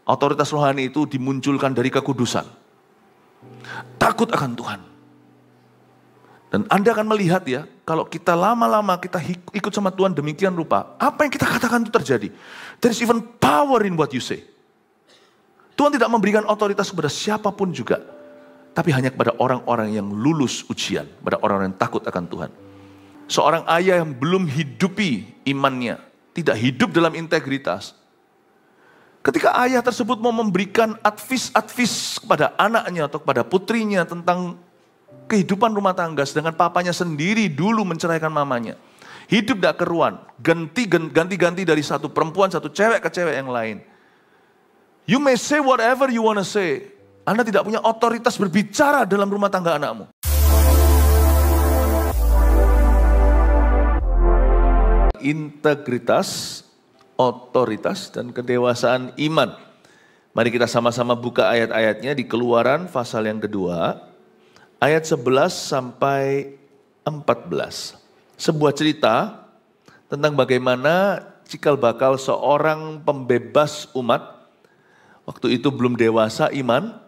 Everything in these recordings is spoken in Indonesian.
Otoritas rohani itu dimunculkan dari kekudusan. Takut akan Tuhan. Dan Anda akan melihat ya, kalau kita lama-lama kita ikut sama Tuhan demikian rupa, apa yang kita katakan itu terjadi. There is even power in what you say. Tuhan tidak memberikan otoritas kepada siapapun juga, tapi hanya kepada orang-orang yang lulus ujian, kepada orang-orang yang takut akan Tuhan. Seorang ayah yang belum hidupi imannya, tidak hidup dalam integritas. Ketika ayah tersebut mau memberikan advis kepada anaknya atau kepada putrinya tentang kehidupan rumah tangga, sedangkan papanya sendiri dulu menceraikan mamanya. Hidup tidak keruan, ganti-ganti dari satu perempuan, satu cewek ke cewek yang lain. You may say whatever you want to say. Anda tidak punya otoritas berbicara dalam rumah tangga anakmu. Integritas, otoritas, dan kedewasaan iman. Mari kita sama-sama buka ayat-ayatnya di Keluaran pasal yang kedua, ayat 11 sampai 14. Sebuah cerita tentang bagaimana cikal bakal seorang pembebas umat, waktu itu belum dewasa iman,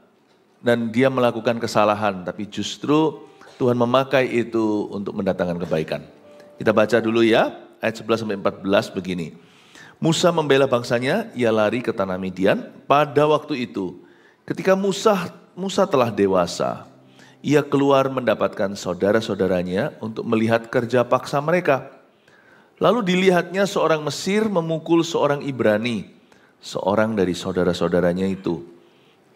dan dia melakukan kesalahan, tapi justru Tuhan memakai itu untuk mendatangkan kebaikan. Kita baca dulu ya, ayat 11 sampai 14 begini. Musa membela bangsanya, ia lari ke tanah Midian. Pada waktu itu, ketika Musa telah dewasa, ia keluar mendapatkan saudara-saudaranya untuk melihat kerja paksa mereka. Lalu dilihatnya seorang Mesir memukul seorang Ibrani, seorang dari saudara-saudaranya itu.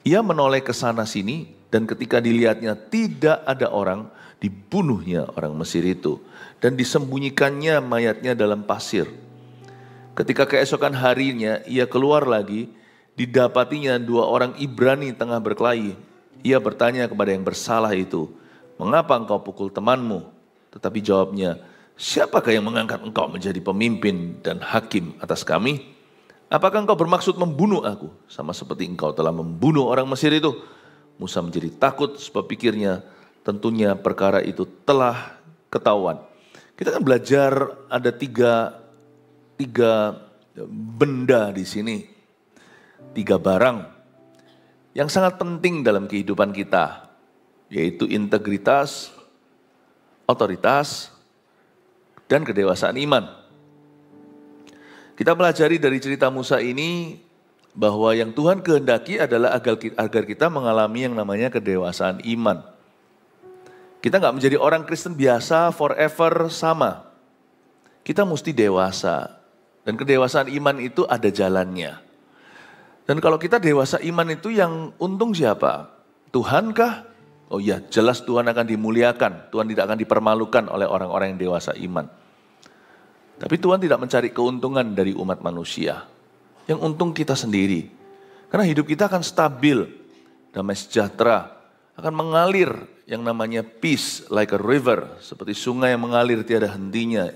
Ia menoleh ke sana sini, dan ketika dilihatnya tidak ada orang, dibunuhnya orang Mesir itu, dan disembunyikannya mayatnya dalam pasir. Ketika keesokan harinya ia keluar lagi, didapatinya dua orang Ibrani tengah berkelahi. Ia bertanya kepada yang bersalah itu, "Mengapa engkau pukul temanmu?" Tetapi jawabnya, "Siapakah yang mengangkat engkau menjadi pemimpin dan hakim atas kami? Apakah engkau bermaksud membunuh aku, sama seperti engkau telah membunuh orang Mesir itu?" Musa menjadi takut sebab pikirnya, tentunya perkara itu telah ketahuan. Kita kan belajar ada tiga benda di sini, tiga barang yang sangat penting dalam kehidupan kita, yaitu integritas, otoritas, dan kedewasaan iman. Kita pelajari dari cerita Musa ini bahwa yang Tuhan kehendaki adalah agar kita mengalami yang namanya kedewasaan iman. Kita nggak menjadi orang Kristen biasa forever sama. Kita mesti dewasa. Dan kedewasaan iman itu ada jalannya. Dan kalau kita dewasa iman itu yang untung siapa? Tuhan kah? Oh iya, jelas Tuhan akan dimuliakan. Tuhan tidak akan dipermalukan oleh orang-orang yang dewasa iman. Tapi Tuhan tidak mencari keuntungan dari umat manusia. Yang untung kita sendiri. Karena hidup kita akan stabil, damai sejahtera, akan mengalir yang namanya peace like a river, seperti sungai yang mengalir tiada hentinya.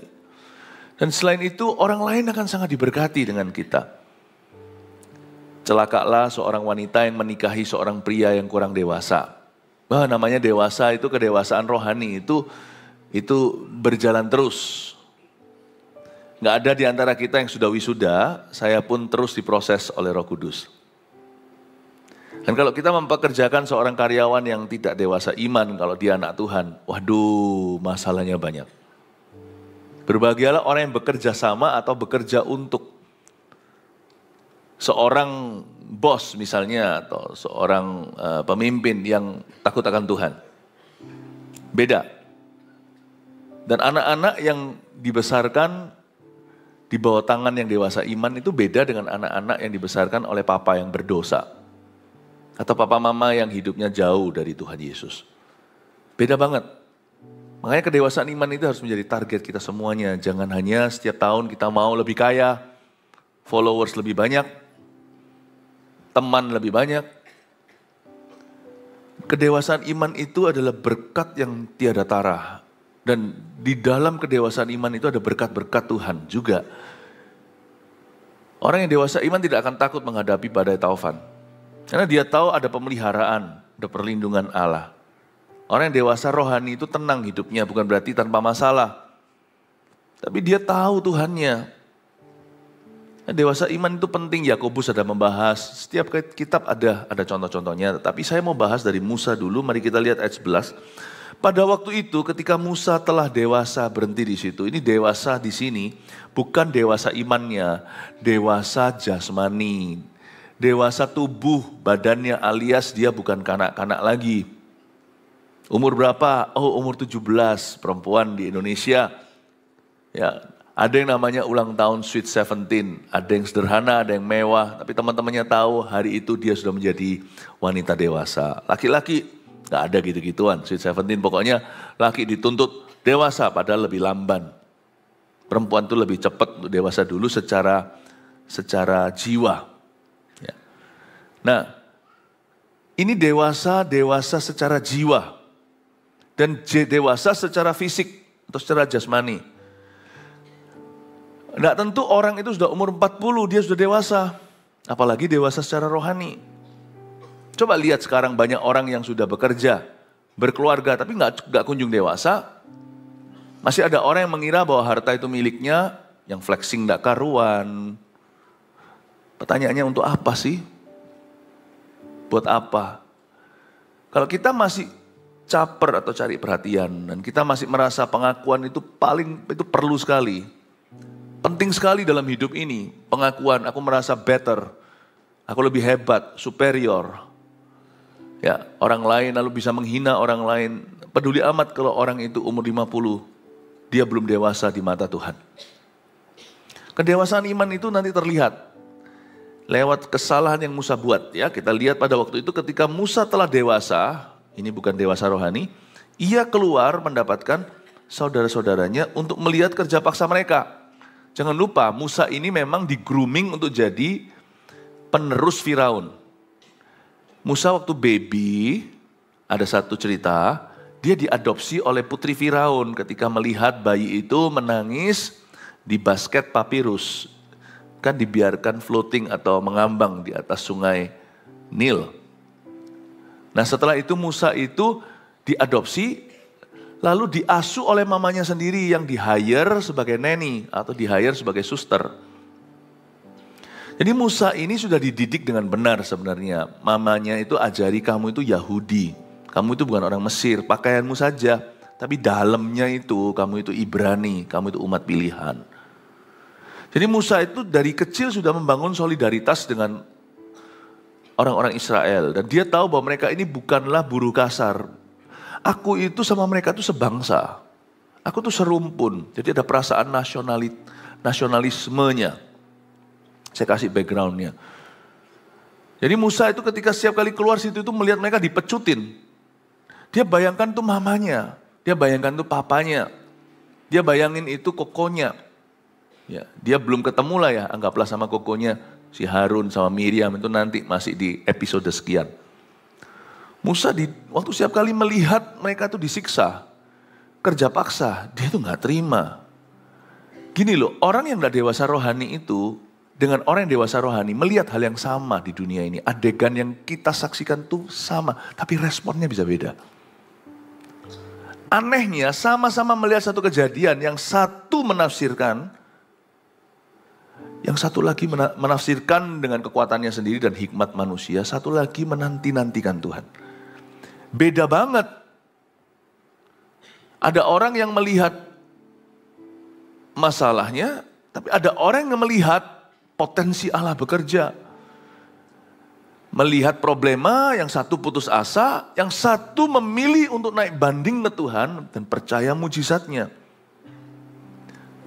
Dan selain itu orang lain akan sangat diberkati dengan kita. Celakalah seorang wanita yang menikahi seorang pria yang kurang dewasa. Namanya dewasa itu kedewasaan rohani itu berjalan terus. Nggak ada di antara kita yang sudah wisuda, saya pun terus diproses oleh Roh Kudus. Dan kalau kita mempekerjakan seorang karyawan yang tidak dewasa iman, kalau dia anak Tuhan, waduh masalahnya banyak. Berbahagialah orang yang bekerja sama atau bekerja untuk seorang bos misalnya, atau seorang pemimpin yang takut akan Tuhan. Beda. Dan anak-anak yang dibesarkan di bawah tangan yang dewasa iman itu beda dengan anak-anak yang dibesarkan oleh papa yang berdosa. Atau papa mama yang hidupnya jauh dari Tuhan Yesus. Beda banget. Makanya kedewasaan iman itu harus menjadi target kita semuanya. Jangan hanya setiap tahun kita mau lebih kaya, followers lebih banyak, teman lebih banyak. Kedewasaan iman itu adalah berkat yang tiada tara. Dan di dalam kedewasaan iman itu ada berkat-berkat Tuhan juga. Orang yang dewasa iman tidak akan takut menghadapi badai taufan. Karena dia tahu ada pemeliharaan, ada perlindungan Allah. Orang yang dewasa rohani itu tenang hidupnya, bukan berarti tanpa masalah. Tapi dia tahu Tuhannya. Dewasa iman itu penting, Yakobus ada membahas, setiap kitab ada contoh-contohnya. Tapi saya mau bahas dari Musa dulu, mari kita lihat ayat 11. Pada waktu itu ketika Musa telah dewasa, berhenti di situ. Ini dewasa di sini bukan dewasa imannya, dewasa jasmani. Dewasa tubuh badannya alias dia bukan kanak-kanak lagi. Umur berapa? Oh, umur 17, perempuan di Indonesia. Ya, ada yang namanya ulang tahun Sweet 17, ada yang sederhana, ada yang mewah, tapi teman-temannya tahu hari itu dia sudah menjadi wanita dewasa. Laki-laki gak ada gitu-gituan, Sweet 17 pokoknya laki dituntut dewasa padahal lebih lamban. Perempuan itu lebih cepat untuk dewasa dulu secara jiwa. Ya. Nah, ini dewasa secara jiwa dan dewasa secara fisik atau secara jasmani. Nggak tentu orang itu sudah umur 40, dia sudah dewasa. Apalagi dewasa secara rohani. Coba lihat sekarang banyak orang yang sudah bekerja, berkeluarga, tapi nggak kunjung dewasa. Masih ada orang yang mengira bahwa harta itu miliknya, yang flexing nggak karuan. Pertanyaannya untuk apa sih? Buat apa? Kalau kita masih caper atau cari perhatian, dan kita masih merasa pengakuan itu perlu sekali. Penting sekali dalam hidup ini, pengakuan, aku merasa better, aku lebih hebat, superior. Ya, orang lain lalu bisa menghina orang lain. Peduli amat kalau orang itu umur 50, dia belum dewasa di mata Tuhan. Kedewasaan iman itu nanti terlihat lewat kesalahan yang Musa buat. Ya, kita lihat pada waktu itu ketika Musa telah dewasa, ini bukan dewasa rohani, ia keluar mendapatkan saudara-saudaranya untuk melihat kerja paksa mereka. Jangan lupa Musa ini memang di grooming untuk jadi penerus Firaun. Musa waktu baby, ada satu cerita, dia diadopsi oleh putri Firaun ketika melihat bayi itu menangis di basket papirus. Kan dibiarkan floating atau mengambang di atas sungai Nil. Nah setelah itu Musa itu diadopsi, lalu diasuh oleh mamanya sendiri yang di-hire sebagai nanny atau di-hire sebagai suster. Jadi Musa ini sudah dididik dengan benar sebenarnya. Mamanya itu ajari kamu itu Yahudi. Kamu itu bukan orang Mesir, pakaianmu saja. Tapi dalamnya itu kamu itu Ibrani, kamu itu umat pilihan. Jadi Musa itu dari kecil sudah membangun solidaritas dengan orang-orang Israel. Dan dia tahu bahwa mereka ini bukanlah buruh kasar. Aku itu sama mereka itu sebangsa. Aku tuh serumpun. Jadi ada perasaan nasionalismenya. Saya kasih backgroundnya. Jadi Musa itu ketika setiap kali keluar situ itu melihat mereka dipecutin. Dia bayangkan tuh mamanya. Dia bayangkan tuh papanya. Dia bayangin itu kokonya. Ya, dia belum ketemu lah ya. Anggaplah sama kokonya. Si Harun sama Miriam itu nanti masih di episode sekian. Musa waktu setiap kali melihat mereka tuh disiksa, kerja paksa, dia tuh gak terima. Gini loh, orang yang gak dewasa rohani itu, dengan orang yang dewasa rohani, melihat hal yang sama di dunia ini. Adegan yang kita saksikan tuh sama, tapi responnya bisa beda. Anehnya, sama-sama melihat satu kejadian, yang satu menafsirkan, yang satu lagi menafsirkan dengan kekuatannya sendiri dan hikmat manusia, satu lagi menanti-nantikan Tuhan. Beda banget. Ada orang yang melihat masalahnya, tapi ada orang yang melihat potensi Allah bekerja. Melihat problema, yang satu putus asa, yang satu memilih untuk naik banding ke Tuhan dan percaya mujizatnya.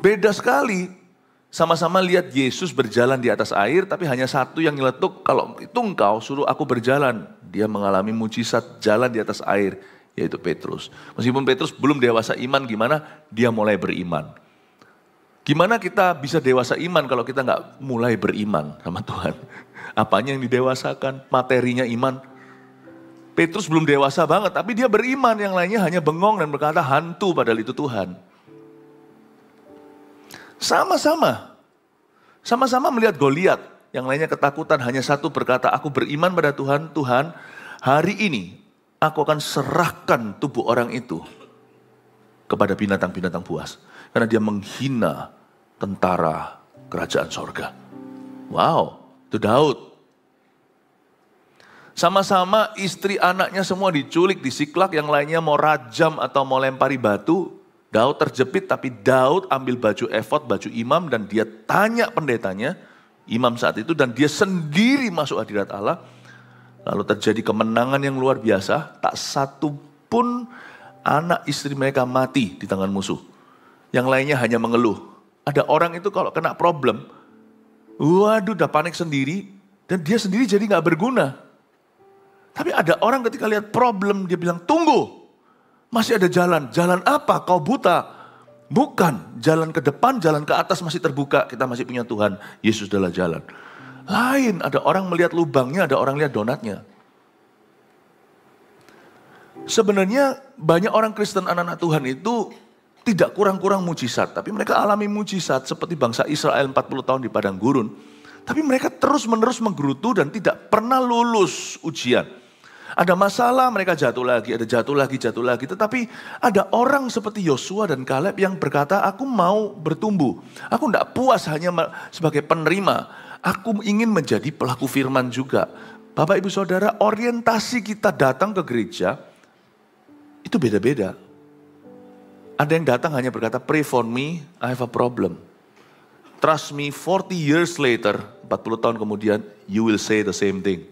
Beda sekali. Sama-sama lihat Yesus berjalan di atas air, tapi hanya satu yang nyeletuk, kalau itu engkau suruh aku berjalan. Dia mengalami mujizat jalan di atas air, yaitu Petrus. Meskipun Petrus belum dewasa iman, gimana? Dia mulai beriman. Gimana kita bisa dewasa iman kalau kita nggak mulai beriman sama Tuhan? Apanya yang didewasakan? Materinya iman. Petrus belum dewasa banget, tapi dia beriman, yang lainnya hanya bengong dan berkata hantu padahal itu Tuhan. Sama-sama melihat Goliat, yang lainnya ketakutan, hanya satu berkata, aku beriman pada Tuhan, Tuhan, hari ini aku akan serahkan tubuh orang itu kepada binatang-binatang buas. Karena dia menghina tentara kerajaan sorga. Wow, itu Daud. Sama-sama istri anaknya semua diculik, disiklak, yang lainnya mau rajam atau mau lempari batu. Daud terjepit, tapi Daud ambil baju efod, baju imam, dan dia tanya pendetanya, imam saat itu, dan dia sendiri masuk hadirat Allah. Lalu terjadi kemenangan yang luar biasa, tak satu pun anak istri mereka mati di tangan musuh. Yang lainnya hanya mengeluh. Ada orang itu kalau kena problem, waduh udah panik sendiri, dan dia sendiri jadi gak berguna. Tapi ada orang ketika lihat problem, dia bilang, tunggu, masih ada jalan. Jalan apa? Kau buta. Bukan, jalan ke depan, jalan ke atas masih terbuka. Kita masih punya Tuhan, Yesus adalah jalan. Lain, ada orang melihat lubangnya, ada orang lihat donatnya. Sebenarnya banyak orang Kristen anak-anak Tuhan itu tidak kurang-kurang mujizat. Tapi mereka alami mujizat seperti bangsa Israel 40 tahun di padang gurun. Tapi mereka terus-menerus menggerutu dan tidak pernah lulus ujian. Ada masalah, mereka jatuh lagi, ada jatuh lagi. Tetapi ada orang seperti Yosua dan Kaleb yang berkata, aku mau bertumbuh. Aku tidak puas hanya sebagai penerima. Aku ingin menjadi pelaku firman juga. Bapak ibu saudara, orientasi kita datang ke gereja itu beda-beda. Ada yang datang hanya berkata, pray for me, I have a problem. Trust me, 40 years later, 40 tahun kemudian, you will say the same thing.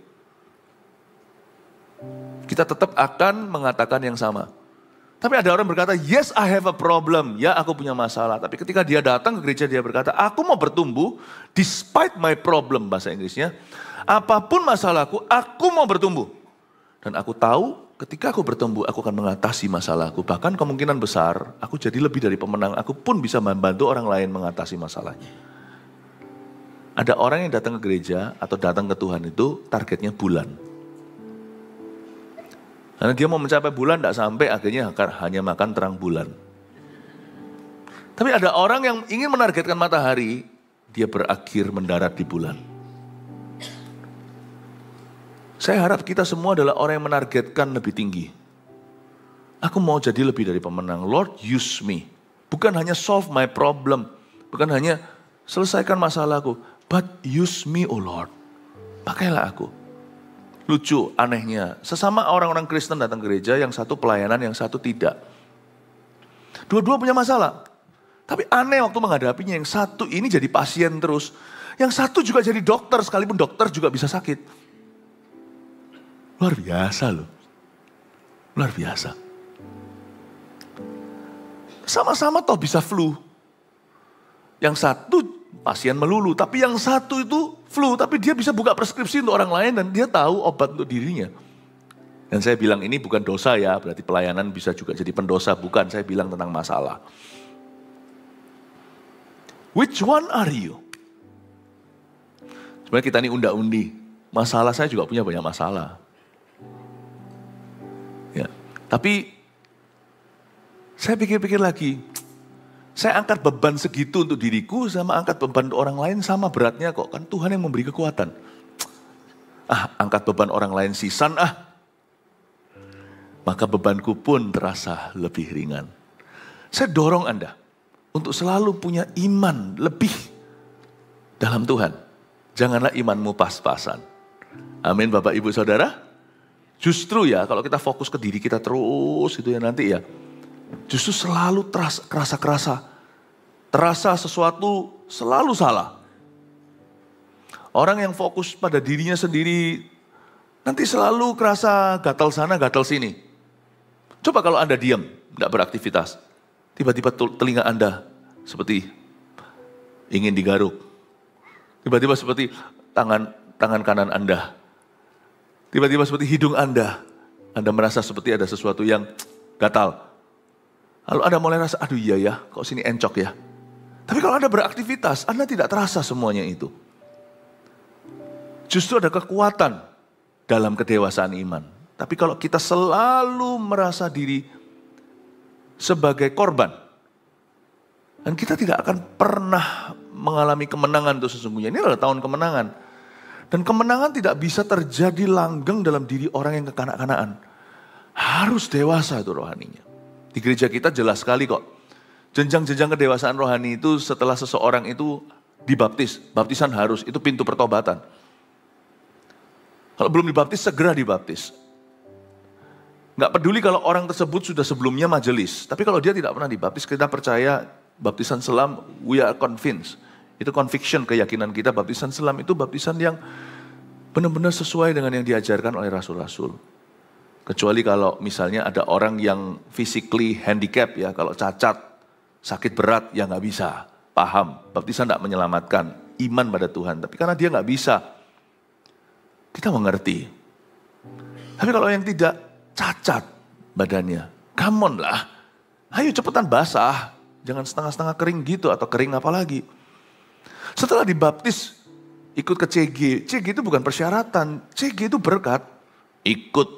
Kita tetap akan mengatakan yang sama. Tapi ada orang berkata, yes I have a problem. Ya aku punya masalah. Tapi ketika dia datang ke gereja dia berkata, aku mau bertumbuh despite my problem, bahasa Inggrisnya. Apapun masalahku, aku mau bertumbuh. Dan aku tahu ketika aku bertumbuh, aku akan mengatasi masalahku. Bahkan kemungkinan besar, aku jadi lebih dari pemenang. Aku pun bisa membantu orang lain mengatasi masalahnya. Ada orang yang datang ke gereja atau datang ke Tuhan itu targetnya bulan. Karena dia mau mencapai bulan, tidak sampai, akhirnya hanya makan terang bulan. Tapi ada orang yang ingin menargetkan matahari, dia berakhir mendarat di bulan. Saya harap kita semua adalah orang yang menargetkan lebih tinggi. Aku mau jadi lebih dari pemenang. Lord, use me. Bukan hanya solve my problem. Bukan hanya selesaikan masalahku. But use me, oh Lord. Pakailah aku. Lucu, anehnya. Sesama orang-orang Kristen datang ke gereja, yang satu pelayanan, yang satu tidak. Dua-dua punya masalah. Tapi aneh waktu menghadapinya, yang satu ini jadi pasien terus. Yang satu juga jadi dokter, sekalipun dokter juga bisa sakit. Luar biasa loh. Luar biasa. Sama-sama toh bisa flu. Yang satu pasien melulu, tapi yang satu itu flu, tapi dia bisa buka preskripsi untuk orang lain dan dia tahu obat untuk dirinya. Dan saya bilang ini bukan dosa ya, berarti pelayanan bisa juga jadi pendosa, bukan, saya bilang tentang masalah. Which one are you? Sebenarnya kita ini unda-undi, masalah saya juga punya banyak masalah. Ya, tapi saya pikir-pikir lagi, saya angkat beban segitu untuk diriku sama angkat beban untuk orang lain sama beratnya kok. Kan Tuhan yang memberi kekuatan. Angkat beban orang lain sisan maka bebanku pun terasa lebih ringan. Saya dorong Anda untuk selalu punya iman lebih dalam Tuhan. Janganlah imanmu pas-pasan. Amin Bapak Ibu Saudara. Justru ya kalau kita fokus ke diri kita terus itu ya nanti ya. Justru selalu terasa sesuatu selalu salah. Orang yang fokus pada dirinya sendiri nanti selalu kerasa gatal sana gatal sini. Coba kalau Anda diam, tidak beraktivitas. Tiba-tiba telinga Anda seperti ingin digaruk. Tiba-tiba seperti tangan kanan Anda. Tiba-tiba seperti hidung Anda merasa seperti ada sesuatu yang gatal. Lalu Anda mulai rasa, aduh iya ya, kok sini encok ya. Tapi kalau Anda beraktivitas, Anda tidak terasa semuanya itu. Justru ada kekuatan dalam kedewasaan iman. Tapi kalau kita selalu merasa diri sebagai korban, dan kita tidak akan pernah mengalami kemenangan itu sesungguhnya. Ini adalah tahun kemenangan. Dan kemenangan tidak bisa terjadi langgeng dalam diri orang yang kekanak-kanakan. Harus dewasa itu rohaninya. Di gereja kita jelas sekali kok. Jenjang-jenjang kedewasaan rohani itu setelah seseorang itu dibaptis. Baptisan harus, itu pintu pertobatan. Kalau belum dibaptis, segera dibaptis. Nggak peduli kalau orang tersebut sudah sebelumnya majelis. Tapi kalau dia tidak pernah dibaptis, kita percaya baptisan selam, we are convinced. Itu conviction, keyakinan kita. Baptisan selam itu baptisan yang benar-benar sesuai dengan yang diajarkan oleh rasul-rasul. Kecuali kalau misalnya ada orang yang physically handicap ya, kalau cacat, sakit berat, ya nggak bisa. Paham, baptisan tidak menyelamatkan iman pada Tuhan. Tapi karena dia nggak bisa, kita mengerti. Tapi kalau yang tidak cacat badannya, come on lah, ayo cepetan basah, jangan setengah-setengah kering gitu atau kering apalagi. Setelah dibaptis, ikut ke CG. CG itu bukan persyaratan, CG itu berkat. Ikut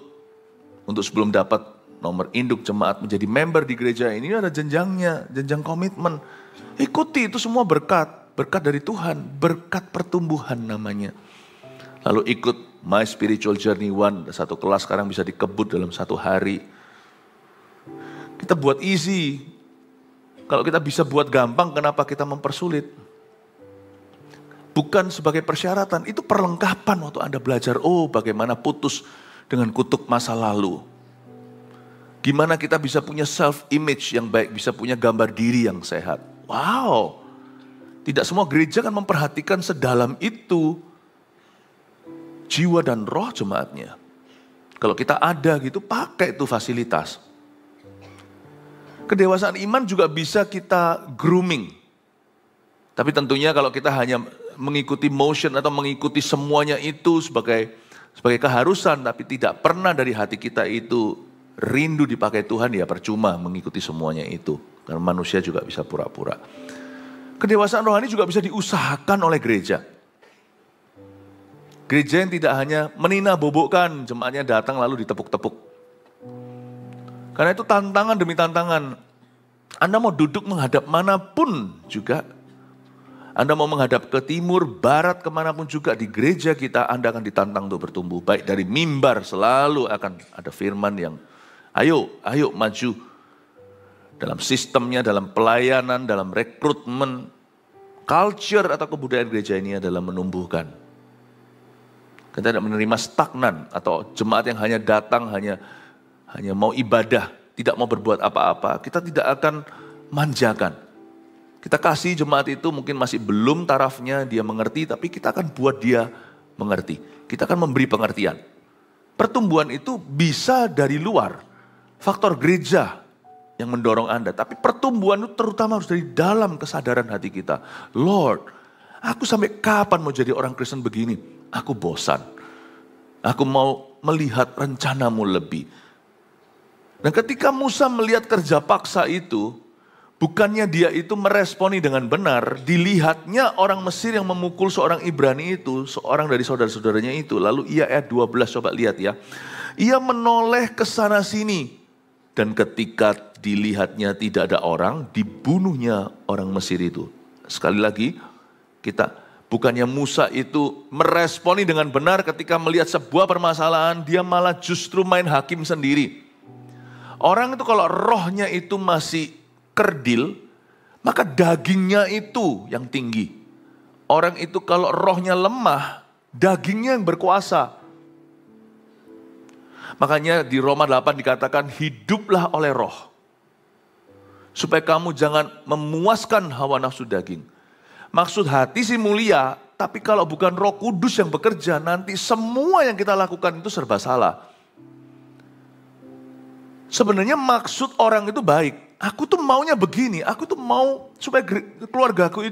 untuk sebelum dapat nomor induk jemaat menjadi member di gereja ini ada jenjangnya, jenjang komitmen. Ikuti, itu semua berkat, berkat dari Tuhan, berkat pertumbuhan namanya. Lalu ikut My Spiritual Journey 1, satu kelas sekarang bisa dikebut dalam satu hari. Kita buat easy. Kalau kita bisa buat gampang, kenapa kita mempersulit? Bukan sebagai persyaratan, itu perlengkapan waktu Anda belajar. Oh, bagaimana putus dengan kutuk masa lalu. Gimana kita bisa punya self-image yang baik, bisa punya gambar diri yang sehat. Wow, tidak semua gereja kan memperhatikan sedalam itu jiwa dan roh jemaatnya. Kalau kita ada gitu, pakai itu fasilitas. Kedewasaan iman juga bisa kita grooming. Tapi tentunya kalau kita hanya mengikuti motion atau mengikuti semuanya itu sebagai keharusan, tapi tidak pernah dari hati kita itu rindu dipakai Tuhan, ya percuma mengikuti semuanya itu. Karena manusia juga bisa pura-pura. Kedewasaan rohani juga bisa diusahakan oleh gereja. Gereja yang tidak hanya menina bobokkan, jemaatnya datang lalu ditepuk-tepuk. Karena itu tantangan demi tantangan. Anda mau duduk menghadap manapun juga. Anda mau menghadap ke timur, barat, kemanapun juga di gereja kita, Anda akan ditantang untuk bertumbuh. Baik dari mimbar selalu akan ada firman yang ayo maju. Dalam sistemnya, dalam pelayanan, dalam rekrutmen, culture atau kebudayaan gereja ini adalah menumbuhkan. Kita tidak menerima stagnan atau jemaat yang hanya datang, hanya mau ibadah, tidak mau berbuat apa-apa. Kita tidak akan manjakan. Kita kasih jemaat itu mungkin masih belum tarafnya, dia mengerti, tapi kita akan buat dia mengerti. Kita akan memberi pengertian. Pertumbuhan itu bisa dari luar. Faktor gereja yang mendorong Anda. Tapi pertumbuhan itu terutama harus dari dalam kesadaran hati kita. Lord, aku sampai kapan mau jadi orang Kristen begini? Aku bosan. Aku mau melihat rencanamu lebih. Dan ketika Musa melihat kerja paksa itu, bukannya dia itu meresponi dengan benar, dilihatnya orang Mesir yang memukul seorang Ibrani itu, seorang dari saudara-saudaranya itu, lalu ia ayat 12, coba lihat ya. Ia menoleh ke sana sini, dan ketika dilihatnya tidak ada orang, dibunuhnya orang Mesir itu. Sekali lagi, bukannya Musa itu meresponi dengan benar ketika melihat sebuah permasalahan, dia malah justru main hakim sendiri. Orang itu kalau rohnya itu masih kerdil, maka dagingnya itu yang tinggi. Orang itu kalau rohnya lemah, dagingnya yang berkuasa. Makanya di Roma 8 dikatakan hiduplah oleh roh. Supaya kamu jangan memuaskan hawa nafsu daging. Maksud hati sih mulia, tapi kalau bukan Roh Kudus yang bekerja, nanti semua yang kita lakukan itu serba salah. Sebenarnya maksud orang itu baik. Aku tuh maunya begini, aku tuh mau supaya keluargaku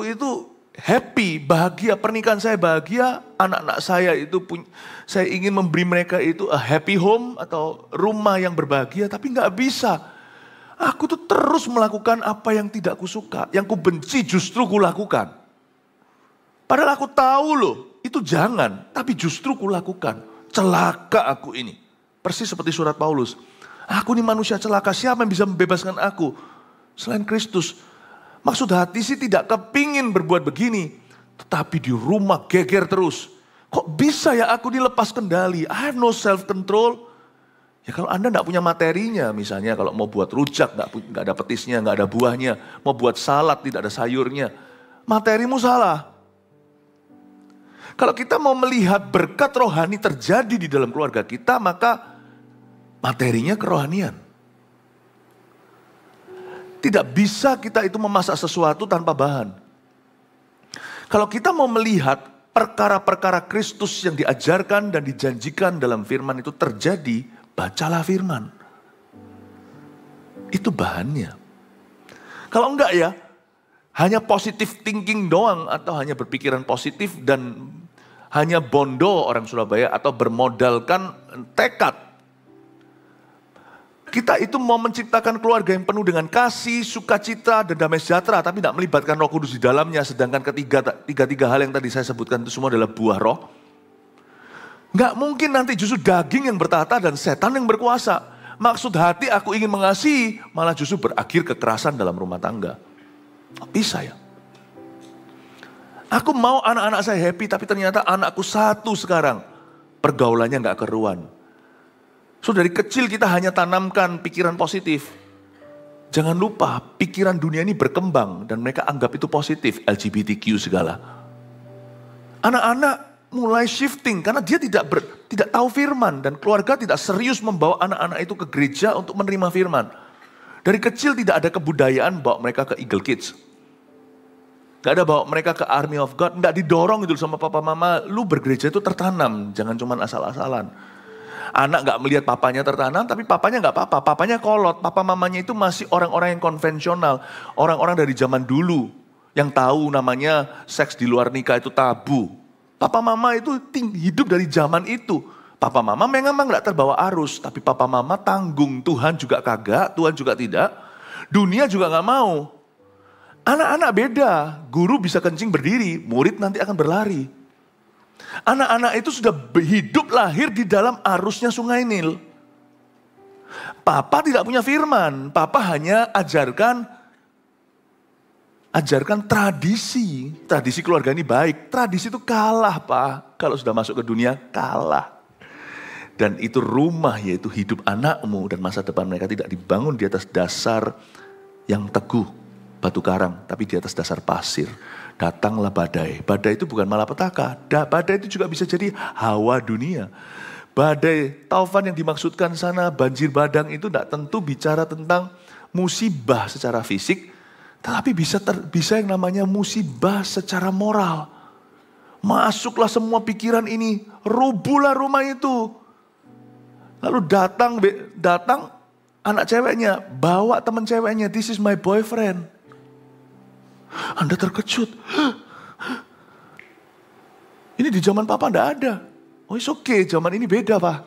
itu happy, bahagia, pernikahan saya bahagia, anak-anak saya itu saya ingin memberi mereka itu a happy home atau rumah yang berbahagia, tapi nggak bisa. Aku tuh terus melakukan apa yang tidak kusuka, yang ku benci justru kulakukan. Padahal aku tahu loh, itu jangan, tapi justru kulakukan. Celaka aku ini. Persis seperti surat Paulus. Aku ini manusia celaka, siapa yang bisa membebaskan aku? Selain Kristus. Maksud hati sih tidak kepingin berbuat begini. Tetapi di rumah geger terus. Kok bisa ya aku dilepas kendali? I have no self control. Ya kalau Anda tidak punya materinya, misalnya kalau mau buat rujak, nggak ada petisnya, nggak ada buahnya. Mau buat salad, tidak ada sayurnya. materimu salah. Kalau kita mau melihat berkat rohani terjadi di dalam keluarga kita, maka materinya kerohanian. Tidak bisa kita itu memasak sesuatu tanpa bahan. Kalau kita mau melihat perkara-perkara Kristus yang diajarkan dan dijanjikan dalam firman itu terjadi, bacalah firman. Itu bahannya. Kalau enggak ya, hanya positive thinking doang atau hanya berpikiran positif dan hanya bondo orang Surabaya atau bermodalkan tekad. Kita itu mau menciptakan keluarga yang penuh dengan kasih, sukacita, dan damai sejahtera, tapi tidak melibatkan Roh Kudus di dalamnya, sedangkan tiga hal yang tadi saya sebutkan itu semua adalah buah roh. Nggak mungkin nanti justru daging yang bertata dan setan yang berkuasa. Maksud hati aku ingin mengasihi, malah justru berakhir kekerasan dalam rumah tangga. Bisa ya? Aku mau anak-anak saya happy, tapi ternyata anakku satu sekarang pergaulannya nggak keruan. So dari kecil kita hanya tanamkan pikiran positif. Jangan lupa pikiran dunia ini berkembang dan mereka anggap itu positif, LGBTQ segala. Anak-anak mulai shifting karena dia tidak tahu firman dan keluarga tidak serius membawa anak-anak itu ke gereja untuk menerima firman. Dari kecil tidak ada kebudayaan bawa mereka ke Eagle Kids. Gak ada bawa mereka ke Army of God, gak didorong gitu sama papa mama, lu bergereja itu tertanam, jangan cuma asal-asalan. Anak gak melihat papanya tertanam, tapi papanya gak apa-apa, papanya kolot, papa mamanya itu masih orang-orang yang konvensional, orang-orang dari zaman dulu, yang tahu namanya seks di luar nikah itu tabu. Papa mama itu hidup dari zaman itu. Papa mama memang gak terbawa arus, tapi papa mama tanggung, Tuhan juga kagak, Tuhan juga tidak, dunia juga gak mau. Anak-anak beda, guru bisa kencing berdiri, murid nanti akan berlari. Anak-anak itu sudah hidup lahir di dalam arusnya Sungai Nil. Papa tidak punya firman, papa hanya ajarkan tradisi. Tradisi keluarga ini baik, tradisi itu kalah Pak. Kalau sudah masuk ke dunia, kalah. Dan itu rumah, yaitu hidup anakmu dan masa depan mereka tidak dibangun di atas dasar yang teguh. Batu karang, tapi di atas dasar pasir. Datanglah badai. Badai itu bukan malapetaka. Badai itu juga bisa jadi hawa dunia. Badai taufan yang dimaksudkan sana, banjir bandang itu tidak tentu bicara tentang musibah secara fisik, tetapi bisa yang namanya musibah secara moral. Masuklah semua pikiran ini, rubuhlah rumah itu. Lalu datang anak ceweknya, bawa teman ceweknya, this is my boyfriend. Anda terkejut. Ini di zaman papa enggak ada. Oh it's okay, zaman ini beda Pak.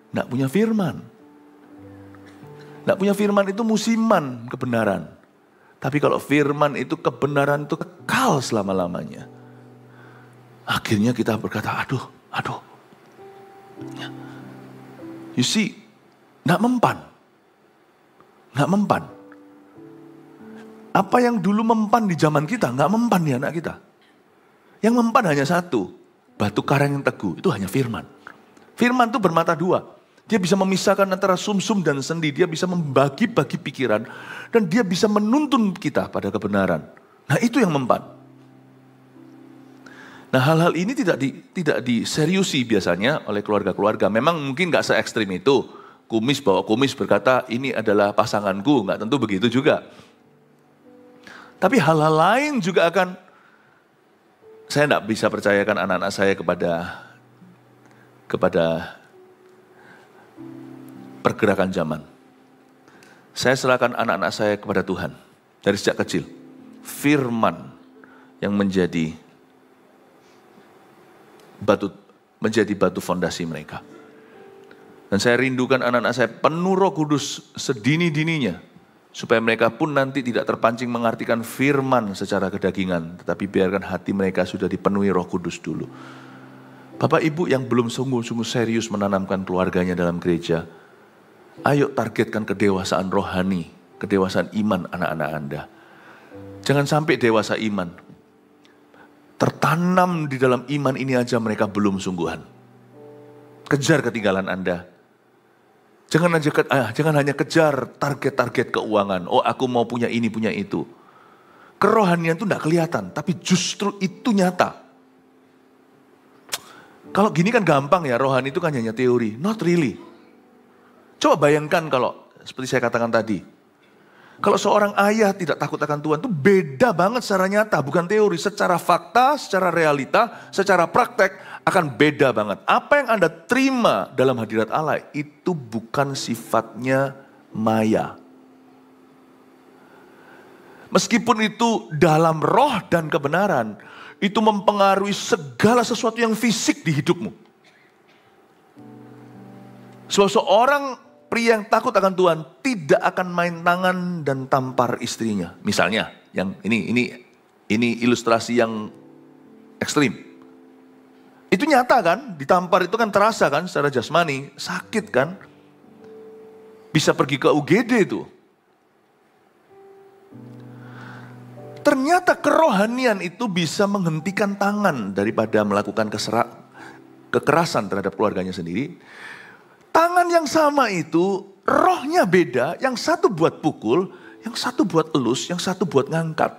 Enggak punya firman. Enggak punya firman itu musiman kebenaran. Tapi kalau firman itu kebenaran itu kekal selama-lamanya. Akhirnya kita berkata, aduh. You see, enggak mempan. Apa yang dulu mempan di zaman kita, nggak mempan di anak kita. Yang mempan hanya satu, batu karang yang teguh, itu hanya firman. Firman itu bermata dua. Dia bisa memisahkan antara sumsum dan sendi, dia bisa membagi-bagi pikiran, dan dia bisa menuntun kita pada kebenaran. Nah itu yang mempan. Nah hal-hal ini tidak diseriusi biasanya oleh keluarga-keluarga. Memang mungkin nggak se-ekstrim itu. Kumis bawa kumis berkata, ini adalah pasanganku, nggak tentu begitu juga. Tapi hal-hal lain juga akan, saya tidak bisa percayakan anak-anak saya kepada pergerakan zaman. Saya serahkan anak-anak saya kepada Tuhan dari sejak kecil. Firman yang menjadi batu fondasi mereka. Dan saya rindukan anak-anak saya penuh Roh Kudus sedini-dininya. Supaya mereka pun nanti tidak terpancing mengartikan firman secara kedagingan. Tetapi biarkan hati mereka sudah dipenuhi Roh Kudus dulu. Bapak Ibu yang belum sungguh-sungguh serius menanamkan keluarganya dalam gereja. Ayo targetkan kedewasaan rohani, kedewasaan iman anak-anak Anda. Jangan sampai dewasa iman. Tertanam di dalam iman ini aja mereka belum sungguhan. Kejar ketinggalan Anda. Jangan hanya kejar target-target keuangan. Oh aku mau punya ini, punya itu. Kerohanian itu tidak kelihatan, tapi justru itu nyata. Kalau gini kan gampang ya, rohani itu kan hanya teori. Not really. Coba bayangkan kalau, seperti saya katakan tadi. Kalau seorang ayah tidak takut akan Tuhan, itu beda banget secara nyata, bukan teori. Secara fakta, secara realita, secara praktek, akan beda banget. Apa yang Anda terima dalam hadirat Allah, itu bukan sifatnya maya. Meskipun itu dalam roh dan kebenaran, itu mempengaruhi segala sesuatu yang fisik di hidupmu. Sebab seorang pria yang takut akan Tuhan tidak akan main tangan dan tampar istrinya. Misalnya, yang ini ilustrasi yang ekstrim. Itu nyata kan, ditampar itu kan terasa kan secara jasmani, sakit kan. Bisa pergi ke UGD itu. Ternyata kerohanian itu bisa menghentikan tangan daripada melakukan kekerasan terhadap keluarganya sendiri. Tangan yang sama itu, rohnya beda, yang satu buat pukul, yang satu buat elus, yang satu buat ngangkat.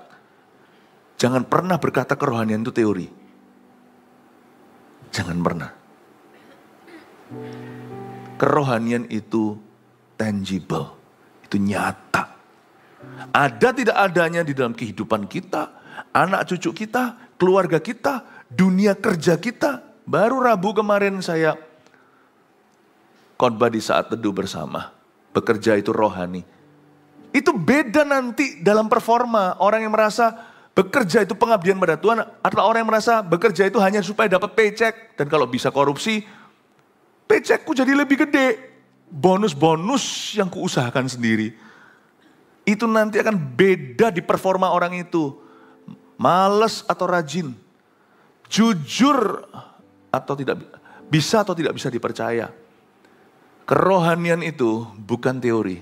Jangan pernah berkata kerohanian itu teori. Jangan pernah. Kerohanian itu tangible, itu nyata. Ada tidak adanya di dalam kehidupan kita, anak cucu kita, keluarga kita, dunia kerja kita. Baru Rabu kemarin saya khotbah di saat teduh bersama. Bekerja itu rohani. Itu beda nanti dalam performa. Orang yang merasa bekerja itu pengabdian pada Tuhan, atau orang yang merasa bekerja itu hanya supaya dapat paycheck. Dan kalau bisa korupsi, paycheckku jadi lebih gede. Bonus-bonus yang kuusahakan sendiri. Itu nanti akan beda di performa orang itu. Males atau rajin. Jujur atau tidak bisa dipercaya. Kerohanian itu bukan teori.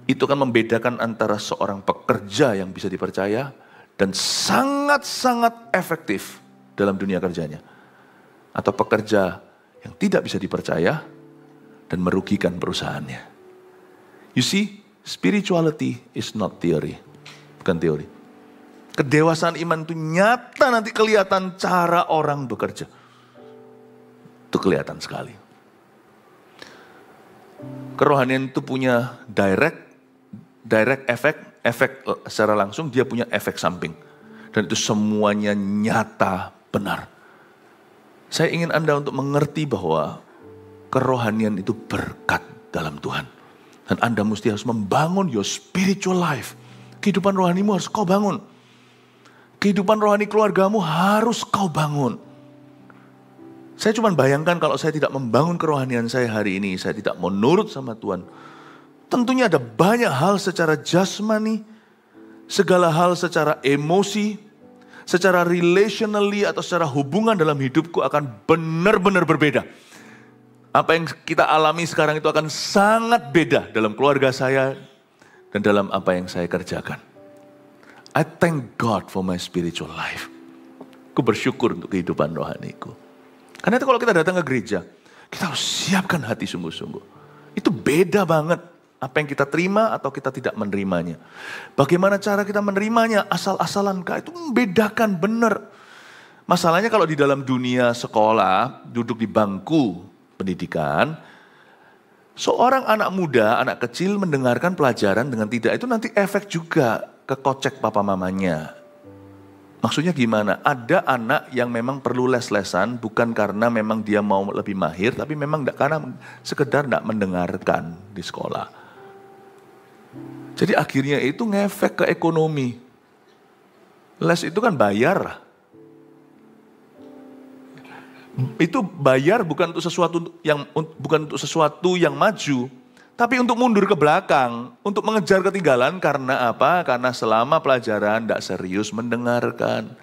Itu akan membedakan antara seorang pekerja yang bisa dipercaya dan sangat-sangat efektif dalam dunia kerjanya. Atau pekerja yang tidak bisa dipercaya dan merugikan perusahaannya. You see? Spirituality is not theory. Bukan teori. Kedewasaan iman itu nyata nanti kelihatan cara orang bekerja. Itu kelihatan sekali. Kerohanian itu punya direct efek secara langsung, dia punya efek samping. Dan itu semuanya nyata benar. Saya ingin Anda untuk mengerti bahwa kerohanian itu berkat dalam Tuhan. Dan Anda mesti harus membangun your spiritual life. Kehidupan rohanimu harus kau bangun. Kehidupan rohani keluargamu harus kau bangun. Saya cuma bayangkan kalau saya tidak membangun kerohanian saya hari ini, saya tidak menurut sama Tuhan. Tentunya ada banyak hal secara jasmani, segala hal secara emosi, secara relationally atau secara hubungan dalam hidupku akan benar-benar berbeda. Apa yang kita alami sekarang itu akan sangat beda dalam keluarga saya dan dalam apa yang saya kerjakan. I thank God for my spiritual life. Aku bersyukur untuk kehidupan rohaniku. Karena itu kalau kita datang ke gereja, kita harus siapkan hati sungguh-sungguh. Itu beda banget apa yang kita terima atau kita tidak menerimanya. Bagaimana cara kita menerimanya, asal-asalan kah, itu membedakan benar. Masalahnya kalau di dalam dunia sekolah, duduk di bangku pendidikan, seorang anak muda, anak kecil mendengarkan pelajaran dengan tidak, itu nanti efek juga ke kocek papa mamanya. Maksudnya gimana? Ada anak yang memang perlu les-lesan, bukan karena memang dia mau lebih mahir, tapi memang karena sekedar tidak mendengarkan di sekolah. Jadi akhirnya itu ngefek ke ekonomi. Les itu kan bayar. Itu bayar bukan untuk sesuatu yang maju, tapi untuk mundur ke belakang, untuk mengejar ketinggalan. Karena apa? Karena selama pelajaran tidak serius mendengarkan.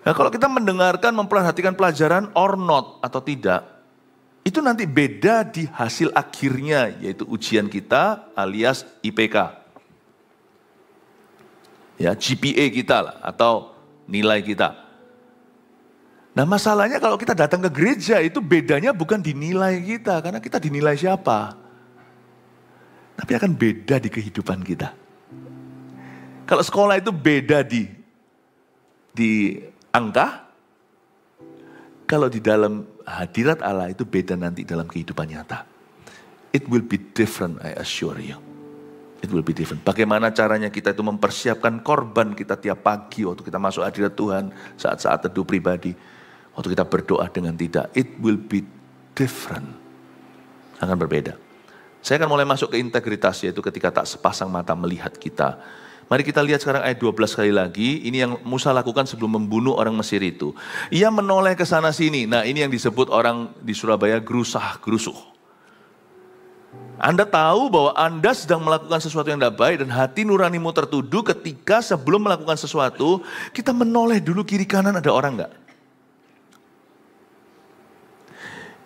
Nah, kalau kita mendengarkan, memperhatikan pelajaran or not atau tidak, itu nanti beda di hasil akhirnya, yaitu ujian kita alias IPK. Ya, GPA kita lah, atau nilai kita. Nah, masalahnya kalau kita datang ke gereja itu bedanya bukan di nilai kita, karena kita dinilai siapa. Tapi akan beda di kehidupan kita. Kalau sekolah itu beda di angka, kalau di dalam hadirat Allah itu beda nanti dalam kehidupan nyata. It will be different, I assure you. It will be different. Bagaimana caranya kita itu mempersiapkan korban kita tiap pagi waktu kita masuk hadirat Tuhan, saat-saat teduh pribadi, waktu kita berdoa dengan tidak, it will be different. Akan berbeda. Saya akan mulai masuk ke integritas, yaitu ketika tak sepasang mata melihat kita. Mari kita lihat sekarang ayat 12 sekali lagi. Ini yang Musa lakukan sebelum membunuh orang Mesir itu. Ia menoleh ke sana sini. Nah, ini yang disebut orang di Surabaya gerusah-gerusuh. Anda tahu bahwa Anda sedang melakukan sesuatu yang tidak baik dan hati nuranimu tertuduh ketika sebelum melakukan sesuatu, kita menoleh dulu kiri kanan ada orang enggak?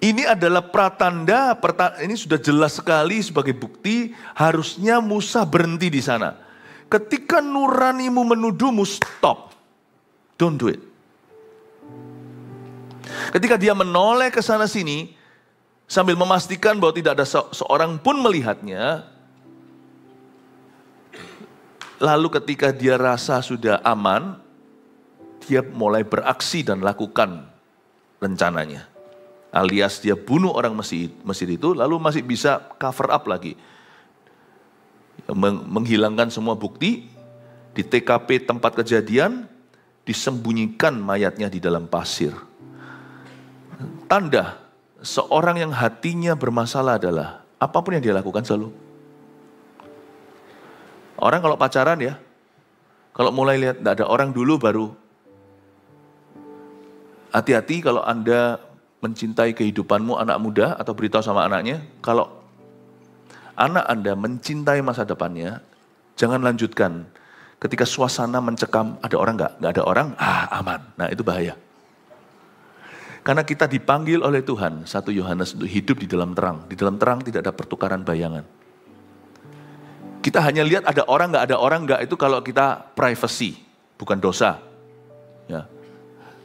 Ini adalah pratanda, ini sudah jelas sekali sebagai bukti, harusnya Musa berhenti di sana. Ketika nuranimu menuduhmu, stop. Don't do it. Ketika dia menoleh ke sana sini, sambil memastikan bahwa tidak ada seorang pun melihatnya. Lalu ketika dia rasa sudah aman, dia mulai beraksi dan lakukan rencananya. Alias dia bunuh orang Mesir itu, lalu masih bisa cover up lagi. Menghilangkan semua bukti, di TKP tempat kejadian, disembunyikan mayatnya di dalam pasir. Tanda seorang yang hatinya bermasalah adalah apapun yang dia lakukan selalu. Orang kalau pacaran ya, kalau mulai lihat tidak ada orang dulu baru. Hati-hati kalau Anda mencintai kehidupanmu anak muda atau beritahu sama anaknya, kalau anak Anda mencintai masa depannya, jangan lanjutkan. Ketika suasana mencekam, ada orang nggak? Nggak ada orang, aman. Nah itu bahaya. Karena kita dipanggil oleh Tuhan, 1 Yohanes untuk hidup di dalam terang. Di dalam terang tidak ada pertukaran bayangan. Kita hanya lihat ada orang nggak itu kalau kita privacy, bukan dosa. Ya.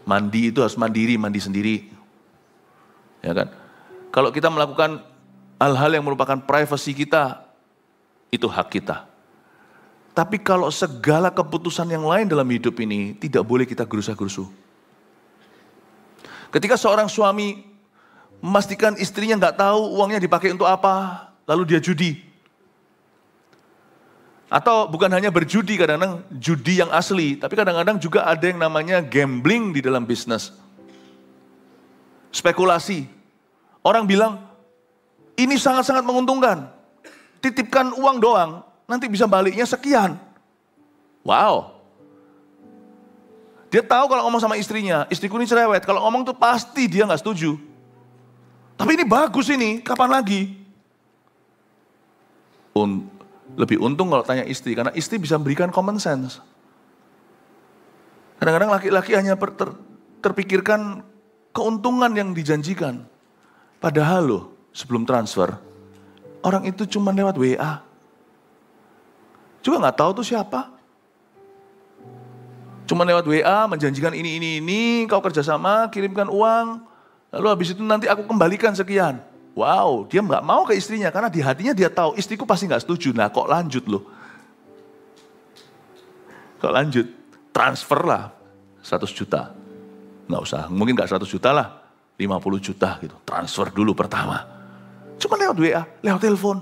Mandi itu harus mandiri, mandi sendiri. Ya kan? Kalau kita melakukan hal-hal yang merupakan privasi kita, itu hak kita. Tapi kalau segala keputusan yang lain dalam hidup ini, tidak boleh kita gerusah-gerusuh. Ketika seorang suami memastikan istrinya nggak tahu uangnya dipakai untuk apa, lalu dia judi. Atau bukan hanya berjudi, kadang-kadang judi yang asli, tapi kadang-kadang juga ada yang namanya gambling di dalam bisnis. Spekulasi. Orang bilang, ini sangat-sangat menguntungkan. Titipkan uang doang, nanti bisa baliknya sekian. Wow. Dia tahu kalau ngomong sama istrinya, istriku ini cerewet. Kalau ngomong tuh pasti dia nggak setuju. Tapi ini bagus ini, kapan lagi? Lebih untung kalau tanya istri, karena istri bisa memberikan common sense. Kadang-kadang laki-laki hanya terpikirkan keuntungan yang dijanjikan. Padahal loh, sebelum transfer, orang itu cuma lewat WA. Juga nggak tahu tuh siapa. Cuma lewat WA, menjanjikan ini, kau kerjasama, kirimkan uang, lalu habis itu nanti aku kembalikan sekian. Wow, dia nggak mau ke istrinya, karena di hatinya dia tahu, istriku pasti nggak setuju. Nah kok lanjut loh. Kok lanjut, transfer lah 100 juta. Nggak usah, mungkin nggak 100 juta lah, 50 juta gitu. Transfer dulu pertama. Cuma lewat WA, lewat telepon.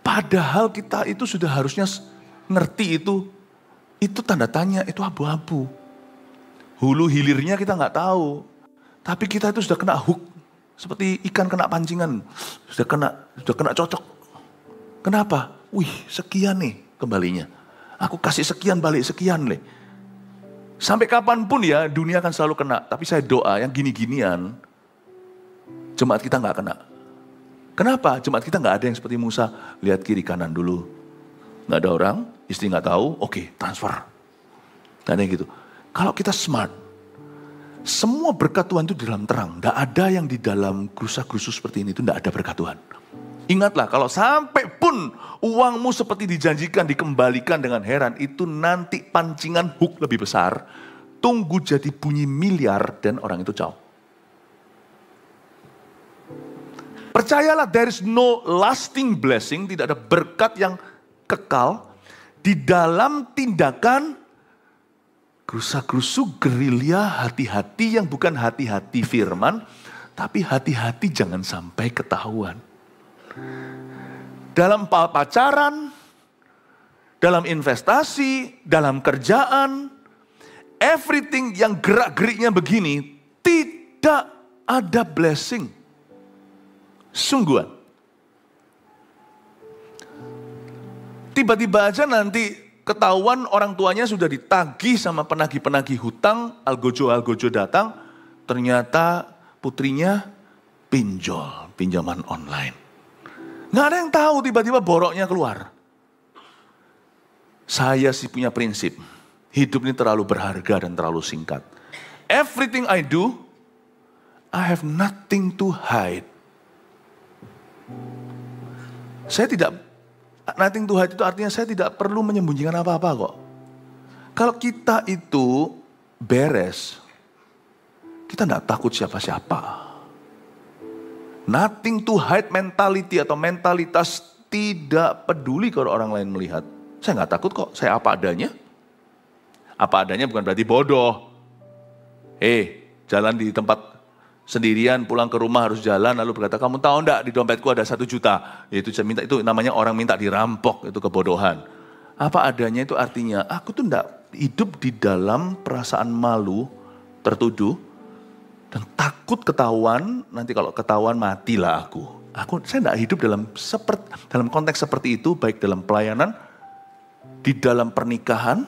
Padahal kita itu sudah harusnya ngerti itu tanda tanya, itu abu-abu. Hulu hilirnya kita nggak tahu. Tapi kita itu sudah kena hook. Seperti ikan kena pancingan. Sudah kena cocok. Kenapa? Wih, sekian nih kembalinya. Aku kasih sekian balik, sekian nih. Sampai kapanpun ya, dunia akan selalu kena. Tapi saya doa yang gini-ginian, jemaat kita nggak kena. Kenapa? Jemaat kita nggak ada yang seperti Musa. Lihat kiri kanan dulu. Nggak ada orang, istri nggak tahu, oke, transfer. Nggak ada yang gitu. Kalau kita smart, semua berkat Tuhan itu di dalam terang. Nggak ada yang di dalam gerusa-gerusu seperti ini, itu nggak ada berkat Tuhan. Ingatlah, kalau sampai pun uangmu seperti dijanjikan, dikembalikan dengan heran, itu nanti pancingan hook lebih besar. Tunggu jadi bunyi miliar dan orang itu jauh. Percayalah, there is no lasting blessing, tidak ada berkat yang kekal di dalam tindakan gerusa-gerusu gerilya hati-hati yang bukan hati-hati firman, tapi hati-hati jangan sampai ketahuan. Dalam pacaran, dalam investasi, dalam kerjaan, everything yang gerak-geriknya begini, tidak ada blessing. Sungguhan. Tiba-tiba aja nanti ketahuan orang tuanya sudah ditagih sama penagih-penagih hutang, algojo-algojo datang, ternyata putrinya pinjol, pinjaman online. Nggak ada yang tahu, tiba-tiba boroknya keluar. Saya sih punya prinsip, hidup ini terlalu berharga dan terlalu singkat. Everything I do, I have nothing to hide. Saya tidak, nothing to hide itu artinya saya tidak perlu menyembunyikan apa-apa kok. Kalau kita itu beres, kita tidak takut siapa-siapa. Nothing to hide mentality atau mentalitas tidak peduli kalau orang lain melihat. Saya nggak takut kok, saya apa adanya. Apa adanya bukan berarti bodoh. Jalan di tempat sendirian, pulang ke rumah harus jalan, lalu berkata, kamu tahu enggak di dompetku ada 1 juta. Itu namanya orang minta dirampok, itu kebodohan. Apa adanya itu artinya, aku tuh enggak hidup di dalam perasaan malu, tertuduh, dan takut ketahuan, nanti kalau ketahuan matilah aku. Saya enggak hidup dalam konteks seperti itu, baik dalam pelayanan, di dalam pernikahan,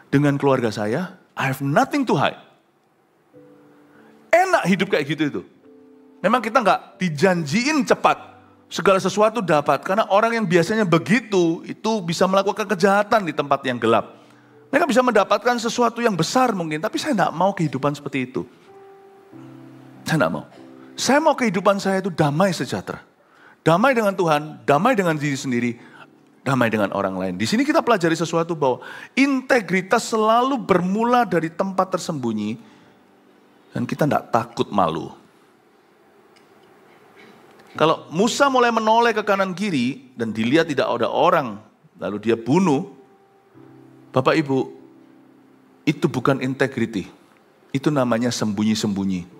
dengan keluarga saya, I have nothing to hide. Enak hidup kayak gitu itu. Memang kita nggak dijanjiin cepat. Segala sesuatu dapat. Karena orang yang biasanya begitu, itu bisa melakukan kejahatan di tempat yang gelap. Mereka bisa mendapatkan sesuatu yang besar mungkin. Tapi saya nggak mau kehidupan seperti itu. Saya nggak mau. Saya mau kehidupan saya itu damai sejahtera. Damai dengan Tuhan, damai dengan diri sendiri, damai dengan orang lain. Di sini kita pelajari sesuatu bahwa integritas selalu bermula dari tempat tersembunyi. Dan kita tidak takut malu. Kalau Musa mulai menoleh ke kanan kiri dan dilihat tidak ada orang, lalu dia bunuh. Bapak Ibu, itu bukan integriti. Itu namanya sembunyi-sembunyi.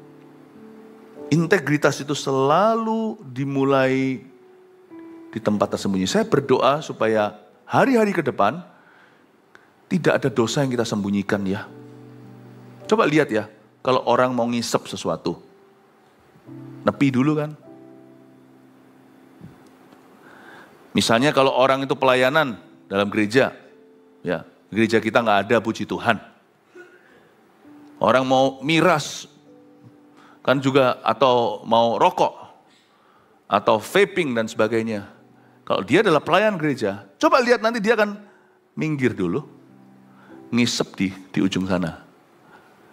Integritas itu selalu dimulai di tempat tersembunyi. Saya berdoa supaya hari-hari ke depan tidak ada dosa yang kita sembunyikan ya. Coba lihat ya. Kalau orang mau ngisep sesuatu, nepi dulu kan. Misalnya kalau orang itu pelayanan dalam gereja, ya gereja kita nggak ada puji Tuhan. Orang mau miras, kan juga atau mau rokok, atau vaping dan sebagainya. Kalau dia adalah pelayan gereja, coba lihat nanti dia akan minggir dulu, ngisep di ujung sana.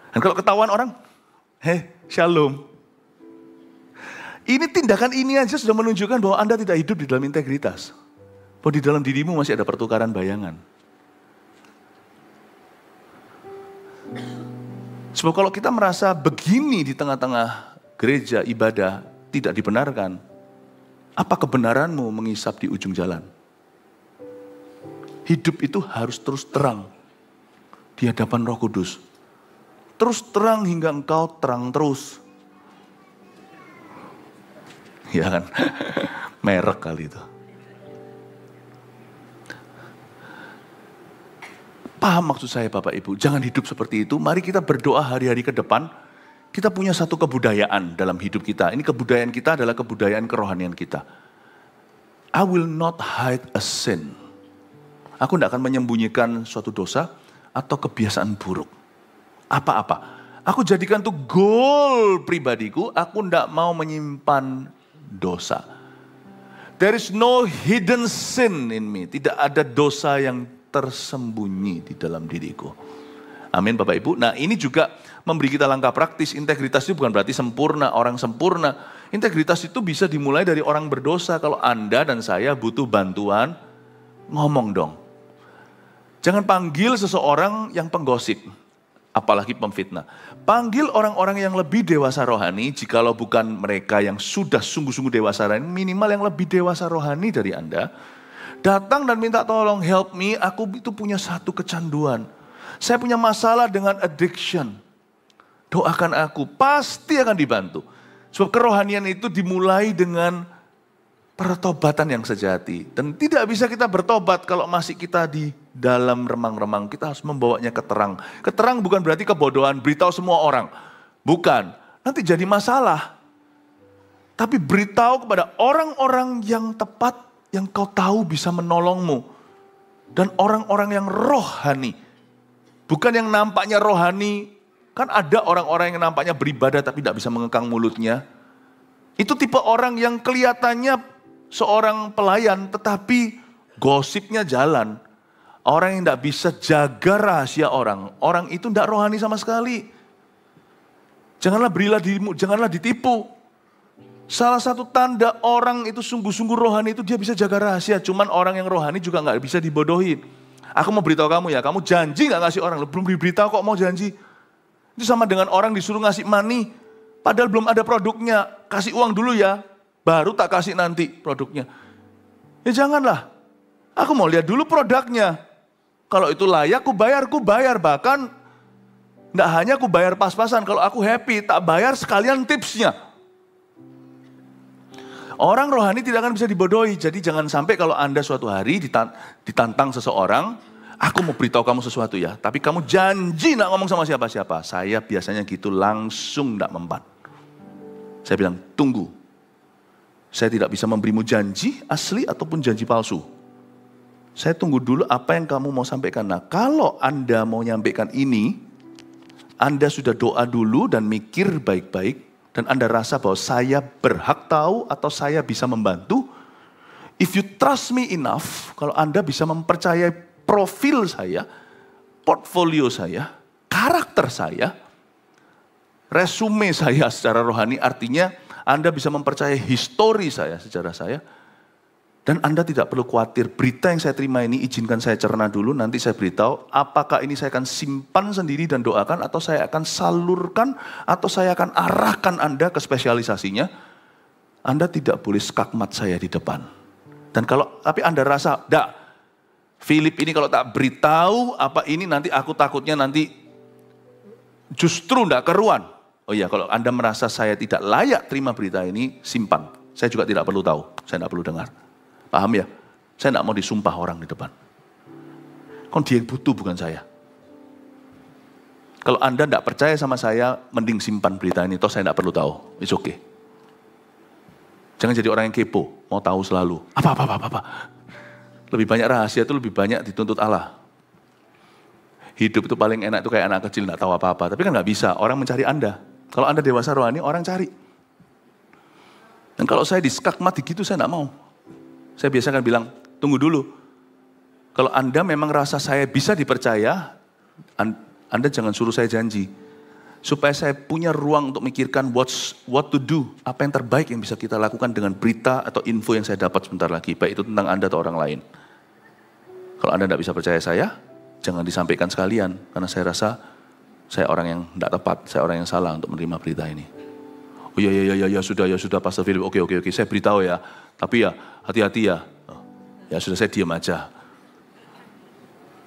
Dan kalau ketahuan orang, shalom. Ini tindakan ini aja sudah menunjukkan bahwa Anda tidak hidup di dalam integritas. Bahwa di dalam dirimu masih ada pertukaran bayangan. Sebab kalau kita merasa begini di tengah-tengah gereja ibadah tidak dibenarkan, apa kebenaranmu mengisap di ujung jalan? Hidup itu harus terus terang di hadapan Roh Kudus. Terus terang hingga engkau terang terus. Ya kan? Merek kali itu. Paham maksud saya Bapak Ibu? Jangan hidup seperti itu. Mari kita berdoa hari-hari ke depan. Kita punya satu kebudayaan dalam hidup kita. Ini kebudayaan kita adalah kebudayaan kerohanian kita. I will not hide a sin. Aku tidak akan menyembunyikan suatu dosa atau kebiasaan buruk. Apa-apa. Aku jadikan itu goal pribadiku, aku tidak mau menyimpan dosa. There is no hidden sin in me. Tidak ada dosa yang tersembunyi di dalam diriku. Amin Bapak Ibu. Nah ini juga memberi kita langkah praktis. Integritas itu bukan berarti sempurna, orang sempurna. Integritas itu bisa dimulai dari orang berdosa. Kalau Anda dan saya butuh bantuan, ngomong dong. Jangan panggil seseorang yang penggosip. Apalagi pemfitnah. Panggil orang-orang yang lebih dewasa rohani, jikalau bukan mereka yang sudah sungguh-sungguh dewasa rohani, minimal yang lebih dewasa rohani dari Anda. Datang dan minta tolong, help me, aku itu punya satu kecanduan. Saya punya masalah dengan addiction. Doakan aku, pasti akan dibantu. Sebab kerohanian itu dimulai dengan pertobatan yang sejati. Dan tidak bisa kita bertobat kalau masih kita di dalam remang-remang. Kita harus membawanya ke terang. Ke terang bukan berarti kebodohan, beritahu semua orang. Bukan, nanti jadi masalah. Tapi beritahu kepada orang-orang yang tepat, yang kau tahu bisa menolongmu. Dan orang-orang yang rohani. Bukan yang nampaknya rohani. Kan ada orang-orang yang nampaknya beribadah tapi tidak bisa mengekang mulutnya. Itu tipe orang yang kelihatannya seorang pelayan tetapi gosipnya jalan. Orang yang tidak bisa jaga rahasia orang. Orang itu tidak rohani sama sekali. Janganlah berilah dirimu, janganlah ditipu. Salah satu tanda orang itu sungguh-sungguh rohani itu dia bisa jaga rahasia. Cuman orang yang rohani juga nggak bisa dibodohi. Aku mau beritahu kamu ya, kamu janji nggak ngasih orang, belum diberitahu kok mau janji. Itu sama dengan orang disuruh ngasih money, padahal belum ada produknya. Kasih uang dulu ya, baru tak kasih nanti produknya. Ya janganlah, aku mau lihat dulu produknya. Kalau itu layak, ku bayar. Bahkan tidak hanya ku bayar pas-pasan, kalau aku happy, tak bayar sekalian tipsnya. Orang rohani tidak akan bisa dibodohi, jadi jangan sampai kalau Anda suatu hari ditantang seseorang, aku mau beritahu kamu sesuatu ya, tapi kamu janji nak ngomong sama siapa-siapa. Saya biasanya gitu langsung tidak mempan. Saya bilang, tunggu. Saya tidak bisa memberimu janji asli ataupun janji palsu. Saya tunggu dulu apa yang kamu mau sampaikan. Nah, kalau Anda mau nyampaikan ini, Anda sudah doa dulu dan mikir baik-baik, dan Anda rasa bahwa saya berhak tahu atau saya bisa membantu. If you trust me enough, kalau Anda bisa mempercayai profil saya, portfolio saya, karakter saya, resume saya secara rohani, artinya Anda bisa mempercayai histori saya, sejarah saya, dan Anda tidak perlu khawatir, berita yang saya terima ini izinkan saya cerna dulu, nanti saya beritahu apakah ini saya akan simpan sendiri dan doakan, atau saya akan salurkan, atau saya akan arahkan Anda ke spesialisasinya. Anda tidak boleh skakmat saya di depan. Dan kalau tapi Anda rasa, Philip ini kalau tak beritahu apa ini nanti aku takutnya nanti justru tidak keruan. Oh iya, kalau Anda merasa saya tidak layak terima berita ini, simpan. Saya juga tidak perlu tahu, saya tidak perlu dengar. Paham ya? Saya tidak mau disumpah orang di depan. Kan dia yang butuh bukan saya. Kalau Anda tidak percaya sama saya, mending simpan berita ini, toh saya tidak perlu tahu. It's okay. Jangan jadi orang yang kepo, mau tahu selalu. Apa. Lebih banyak rahasia itu lebih banyak dituntut Allah. Hidup itu paling enak itu kayak anak kecil tidak tahu apa-apa. Tapi kan nggak bisa, orang mencari Anda. Kalau Anda dewasa rohani, orang cari. Dan kalau saya diskakmat gitu, saya tidak mau. Saya biasa kan bilang, tunggu dulu. Kalau Anda memang rasa saya bisa dipercaya, Anda jangan suruh saya janji. Supaya saya punya ruang untuk mikirkan what to do. Apa yang terbaik yang bisa kita lakukan dengan berita atau info yang saya dapat sebentar lagi. Baik itu tentang Anda atau orang lain. Kalau Anda tidak bisa percaya saya, jangan disampaikan sekalian. Karena saya rasa saya orang yang tidak tepat. Saya orang yang salah untuk menerima berita ini. Oh ya sudah Pastor Philip. Oke. Saya beritahu ya. Tapi ya hati-hati ya. Ya sudah saya diam aja.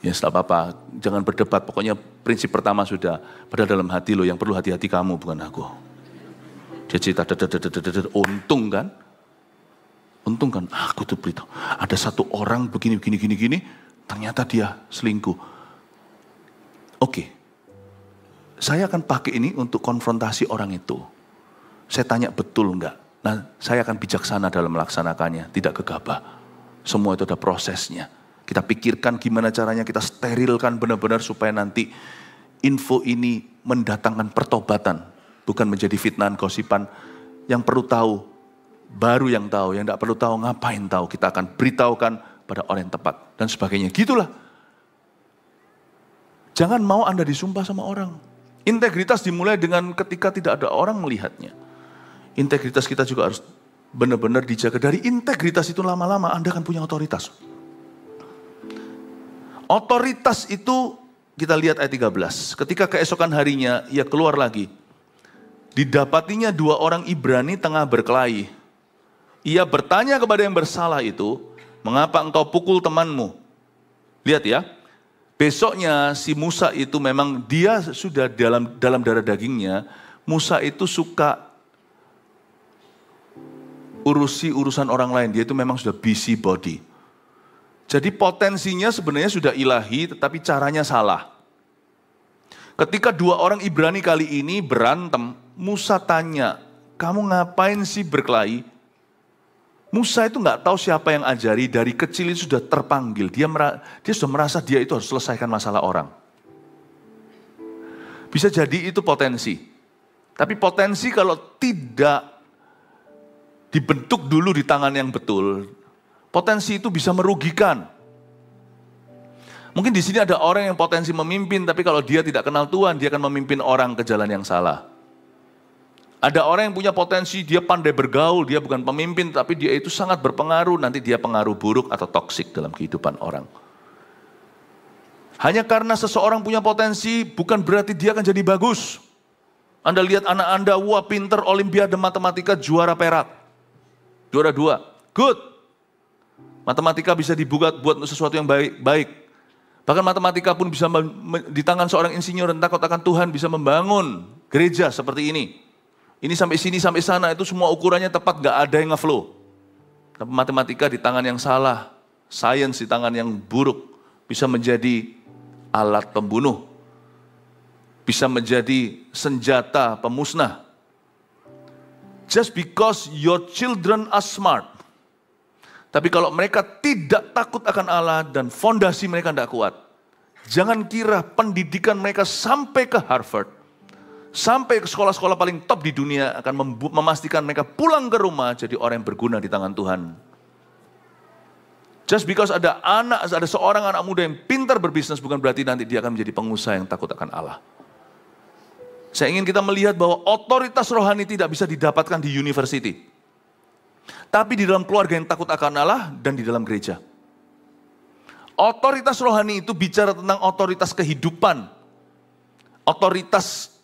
Ya tidak apa-apa, jangan berdebat. Pokoknya prinsip pertama sudah, padahal dalam hati lo yang perlu hati-hati kamu bukan aku. Dia cerita, untung kan, aku tuh beritahu. Ada satu orang begini, ternyata dia selingkuh. Oke, saya akan pakai ini untuk konfrontasi orang itu. Saya tanya betul enggak? Nah, saya akan bijaksana dalam melaksanakannya, tidak gegabah. Semua itu ada prosesnya. Kita pikirkan gimana caranya kita sterilkan benar-benar supaya nanti info ini mendatangkan pertobatan. Bukan menjadi fitnahan, gosipan. Yang perlu tahu, baru yang tahu. Yang tidak perlu tahu, ngapain tahu. Kita akan beritahukan pada orang yang tepat. Dan sebagainya. Gitulah. Jangan mau Anda disumpah sama orang. Integritas dimulai dengan ketika tidak ada orang melihatnya. Integritas kita juga harus benar-benar dijaga. Dari integritas itu lama-lama Anda akan punya otoritas. Otoritas itu kita lihat ayat 13. Ketika keesokan harinya ia keluar lagi. Didapatinya 2 orang Ibrani tengah berkelahi. Ia bertanya kepada yang bersalah itu, mengapa engkau pukul temanmu? Lihat ya, besoknya si Musa itu memang dia sudah dalam darah dagingnya, Musa itu suka urusan orang lain, dia itu memang sudah busy body. Jadi potensinya sebenarnya sudah ilahi, tetapi caranya salah. Ketika dua orang Ibrani kali ini berantem, Musa tanya, kamu ngapain sih berkelahi? Musa itu nggak tahu siapa yang ajari, dari kecil itu sudah terpanggil. Dia sudah merasa dia itu harus selesaikan masalah orang. Bisa jadi itu potensi. Tapi potensi kalau tidak dibentuk dulu di tangan yang betul, potensi itu bisa merugikan. Mungkin di sini ada orang yang potensi memimpin, tapi kalau dia tidak kenal Tuhan, dia akan memimpin orang ke jalan yang salah. Ada orang yang punya potensi, dia pandai bergaul, dia bukan pemimpin, tapi dia itu sangat berpengaruh, nanti dia pengaruh buruk atau toksik dalam kehidupan orang. Hanya karena seseorang punya potensi, bukan berarti dia akan jadi bagus. Anda lihat anak Anda, wah pinter, olimpiade matematika, juara perak. Juara 2, good. Matematika bisa dibuat buat sesuatu yang baik. Bahkan matematika pun bisa di tangan seorang insinyur yang takut akan Tuhan bisa membangun gereja seperti ini. Ini sampai sini, sampai sana, itu semua ukurannya tepat, gak ada yang ngeflow. Tapi matematika di tangan yang salah, sains di tangan yang buruk, bisa menjadi alat pembunuh. Bisa menjadi senjata pemusnah. Just because your children are smart. Tapi kalau mereka tidak takut akan Allah dan fondasi mereka tidak kuat, jangan kira pendidikan mereka sampai ke Harvard, sampai ke sekolah-sekolah paling top di dunia akan memastikan mereka pulang ke rumah jadi orang yang berguna di tangan Tuhan. Just because ada seorang anak muda yang pintar berbisnis bukan berarti nanti dia akan menjadi pengusaha yang takut akan Allah. Saya ingin kita melihat bahwa otoritas rohani tidak bisa didapatkan di university. Tapi di dalam keluarga yang takut akan Allah dan di dalam gereja. Otoritas rohani itu bicara tentang otoritas kehidupan. Otoritas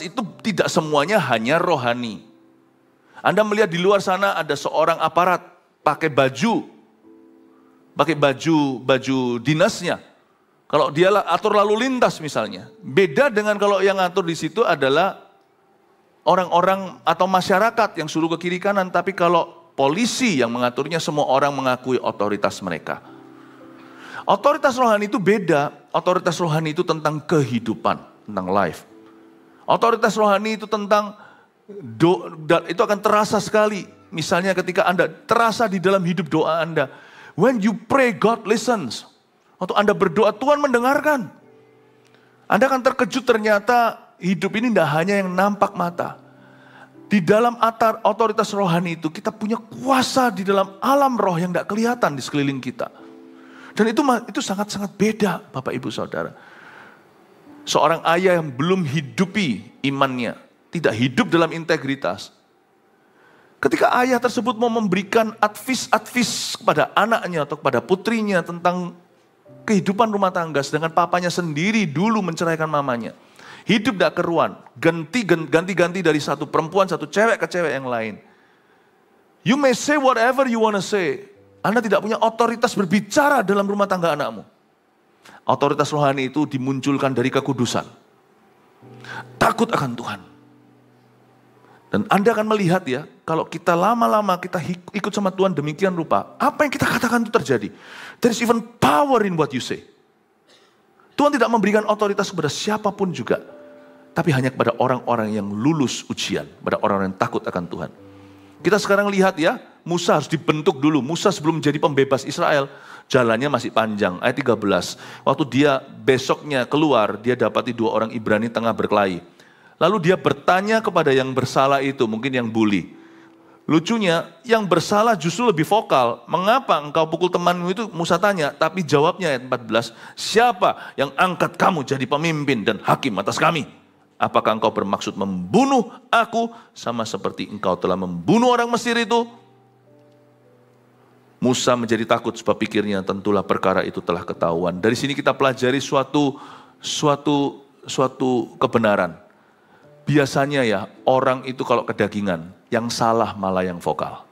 itu tidak semuanya hanya rohani. Anda melihat di luar sana ada seorang aparat pakai baju dinasnya. Kalau dia atur lalu lintas misalnya, beda dengan kalau yang ngatur di situ adalah orang-orang atau masyarakat yang suruh ke kiri kanan, tapi kalau polisi yang mengaturnya semua orang mengakui otoritas mereka. Otoritas rohani itu beda, otoritas rohani itu tentang kehidupan, tentang life. Otoritas rohani itu tentang itu akan terasa sekali. Misalnya ketika Anda terasa di dalam hidup doa Anda, when you pray God listens. Waktu Anda berdoa, Tuhan mendengarkan. Anda akan terkejut ternyata hidup ini tidak hanya yang nampak mata. Di dalam otoritas rohani itu kita punya kuasa di dalam alam roh yang tidak kelihatan di sekeliling kita. Dan itu sangat-sangat beda Bapak Ibu Saudara. Seorang ayah yang belum hidupi imannya, tidak hidup dalam integritas. Ketika ayah tersebut mau memberikan advis kepada anaknya atau kepada putrinya tentang kehidupan rumah tangga, sedangkan papanya sendiri dulu menceraikan mamanya. Hidup tidak keruan, ganti-ganti dari satu perempuan, satu cewek ke cewek yang lain. You may say whatever you want to say. Anda tidak punya otoritas berbicara dalam rumah tangga anakmu. Otoritas rohani itu dimunculkan dari kekudusan. Takut akan Tuhan. Dan Anda akan melihat ya, kalau kita lama-lama kita ikut sama Tuhan demikian rupa, apa yang kita katakan itu terjadi. There is even power in what you say. Tuhan tidak memberikan otoritas kepada siapapun juga, tapi hanya kepada orang-orang yang lulus ujian, pada orang-orang yang takut akan Tuhan. Kita sekarang lihat ya, Musa harus dibentuk dulu. Musa sebelum menjadi pembebas Israel, jalannya masih panjang. Ayat 13, waktu dia besoknya keluar, dia dapati 2 orang Ibrani tengah berkelahi. Lalu dia bertanya kepada yang bersalah itu, mungkin yang bully. Lucunya, yang bersalah justru lebih vokal. Mengapa engkau pukul temanmu itu? Musa tanya, tapi jawabnya ayat 14, siapa yang angkat kamu jadi pemimpin dan hakim atas kami? Apakah engkau bermaksud membunuh aku sama seperti engkau telah membunuh orang Mesir itu? Musa menjadi takut sebab pikirnya tentulah perkara itu telah ketahuan. Dari sini kita pelajari suatu kebenaran. Biasanya ya orang itu kalau kedagingan, yang salah malah yang vokal.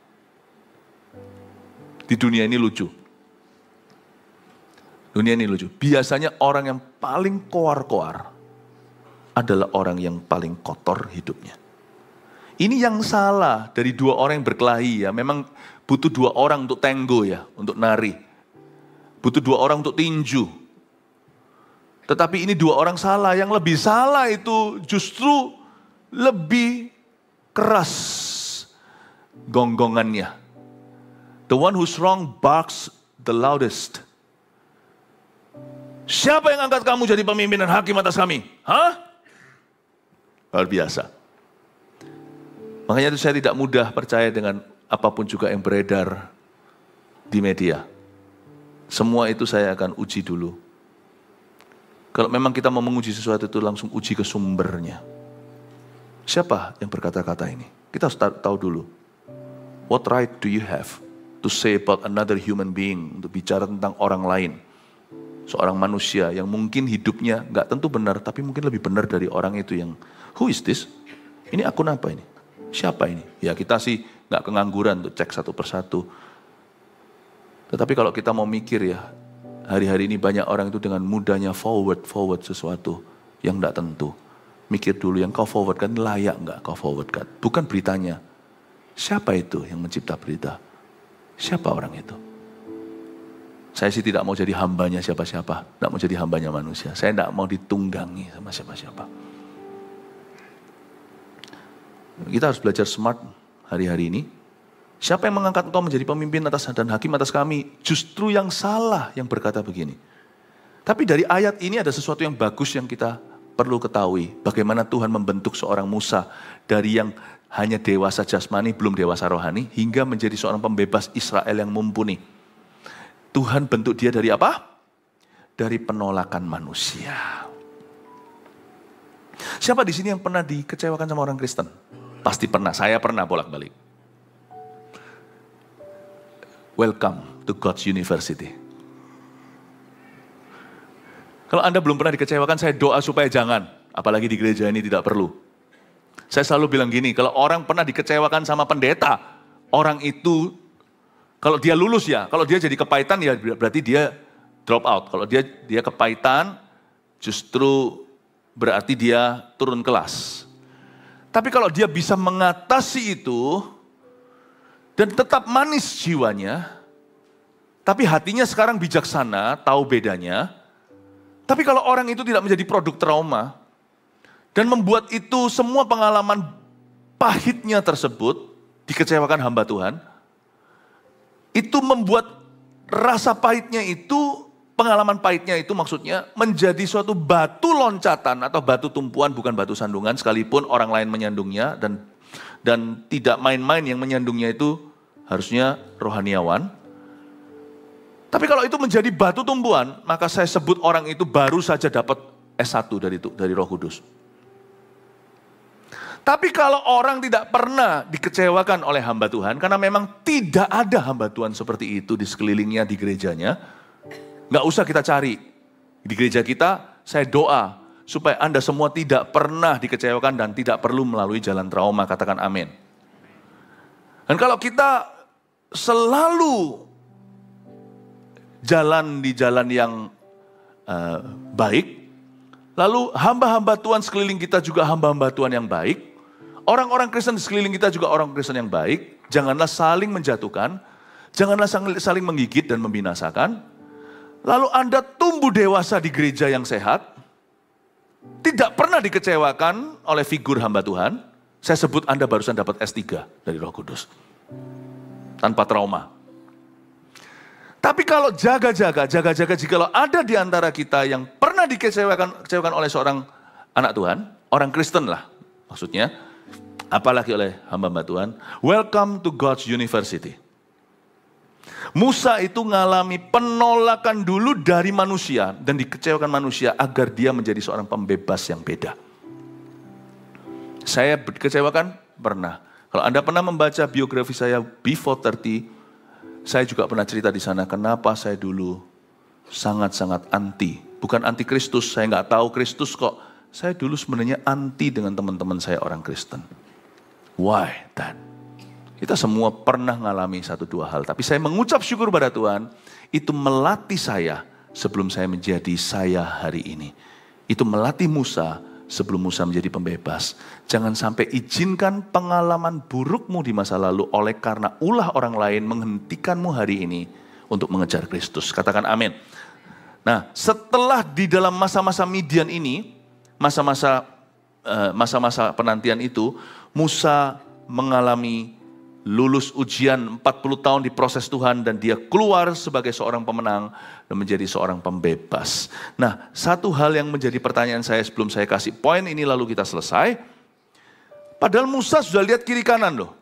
Di dunia ini lucu. Dunia ini lucu. Biasanya orang yang paling koar-koar adalah orang yang paling kotor hidupnya. Ini yang salah dari dua orang yang berkelahi ya. Memang butuh dua orang untuk tenggo ya, untuk nari. Butuh dua orang untuk tinju. Tetapi ini dua orang salah. Yang lebih salah itu justru lebih keras gonggongannya. The one who's wrong barks the loudest. Siapa yang angkat kamu jadi pemimpin dan hakim atas kami? Hah? Luar biasa. Makanya itu saya tidak mudah percaya dengan apapun juga yang beredar di media. Semua itu saya akan uji dulu. Kalau memang kita mau menguji sesuatu itu langsung uji ke sumbernya. Siapa yang berkata-kata ini? Kita harus tahu dulu. What right do you have to say about another human being? Untuk bicara tentang orang lain. Seorang manusia yang mungkin hidupnya gak tentu benar, tapi mungkin lebih benar dari orang itu yang, who is this? Ini akun apa ini? Siapa ini? Ya kita sih gak kengangguran untuk cek satu persatu. Tetapi kalau kita mau mikir ya, hari-hari ini banyak orang itu dengan mudahnya forward sesuatu yang gak tentu. Mikir dulu yang kau forwardkan layak gak kau forwardkan? Bukan beritanya. Siapa itu yang mencipta berita? Siapa orang itu? Saya sih tidak mau jadi hambanya siapa-siapa. Tidak mau jadi hambanya manusia. Saya tidak mau ditunggangi sama siapa-siapa. Kita harus belajar smart hari-hari ini. Siapa yang mengangkat engkau menjadi pemimpin atas dan hakim atas kami? Justru yang salah yang berkata begini. Tapi dari ayat ini ada sesuatu yang bagus yang kita perlu ketahui. Bagaimana Tuhan membentuk seorang Musa dari yang hanya dewasa jasmani, belum dewasa rohani, hingga menjadi seorang pembebas Israel yang mumpuni. Tuhan bentuk dia dari apa? Dari penolakan manusia. Siapa di sini yang pernah dikecewakan sama orang Kristen? Pasti pernah, saya pernah bolak-balik. Welcome to God's University. Kalau Anda belum pernah dikecewakan, saya doa supaya jangan. Apalagi di gereja ini tidak perlu. Saya selalu bilang gini, kalau orang pernah dikecewakan sama pendeta, orang itu, kalau dia lulus ya, kalau dia jadi kepahitan ya berarti dia drop out. Kalau dia kepahitan, justru berarti dia turun kelas. Tapi kalau dia bisa mengatasi itu, dan tetap manis jiwanya, tapi hatinya sekarang bijaksana, tahu bedanya. Tapi kalau orang itu tidak menjadi produk trauma, dan membuat itu semua pengalaman pahitnya tersebut, dikecewakan hamba Tuhan, itu membuat rasa pahitnya itu, pengalaman pahitnya itu maksudnya menjadi suatu batu loncatan atau batu tumpuan, bukan batu sandungan, sekalipun orang lain menyandungnya dan tidak main-main yang menyandungnya itu harusnya rohaniawan. Tapi kalau itu menjadi batu tumpuan, maka saya sebut orang itu baru saja dapat S1 dari Roh Kudus. Tapi kalau orang tidak pernah dikecewakan oleh hamba Tuhan, karena memang tidak ada hamba Tuhan seperti itu di sekelilingnya, di gerejanya, nggak usah kita cari. Di gereja kita, saya doa supaya Anda semua tidak pernah dikecewakan dan tidak perlu melalui jalan trauma, katakan amin. Dan kalau kita selalu jalan di jalan yang baik, lalu hamba-hamba Tuhan sekeliling kita juga hamba-hamba Tuhan yang baik, orang-orang Kristen di sekeliling kita juga orang Kristen yang baik, janganlah saling menjatuhkan, janganlah saling menggigit dan membinasakan. Lalu Anda tumbuh dewasa di gereja yang sehat, tidak pernah dikecewakan oleh figur hamba Tuhan. Saya sebut Anda barusan dapat S3 dari Roh Kudus. Tanpa trauma. Tapi kalau jaga-jaga jikalau ada di antara kita yang pernah dikecewakan oleh seorang anak Tuhan, orang Kristen lah maksudnya, apalagi oleh hamba-hamba Tuhan, welcome to God's University. Musa itu mengalami penolakan dulu dari manusia dan dikecewakan manusia agar dia menjadi seorang pembebas yang beda. Saya dikecewakan? Pernah. Kalau Anda pernah membaca biografi saya Before 30, saya juga pernah cerita di sana kenapa saya dulu sangat-sangat anti. Bukan anti Kristus, saya nggak tahu Kristus kok. Saya dulu sebenarnya anti dengan teman-teman saya orang Kristen. Why that? Kita semua pernah mengalami satu dua hal. Tapi saya mengucap syukur pada Tuhan, itu melatih saya sebelum saya menjadi saya hari ini. Itu melatih Musa sebelum Musa menjadi pembebas. Jangan sampai izinkan pengalaman burukmu di masa lalu oleh karena ulah orang lain menghentikanmu hari ini untuk mengejar Kristus. Katakan amin. Nah, setelah di dalam masa-masa Midian ini, masa-masa penantian itu, Musa mengalami lulus ujian 40 tahun di proses Tuhan dan dia keluar sebagai seorang pemenang dan menjadi seorang pembebas. Nah, satu hal yang menjadi pertanyaan saya sebelum saya kasih poin ini lalu kita selesai. Padahal Musa sudah lihat kiri kanan loh.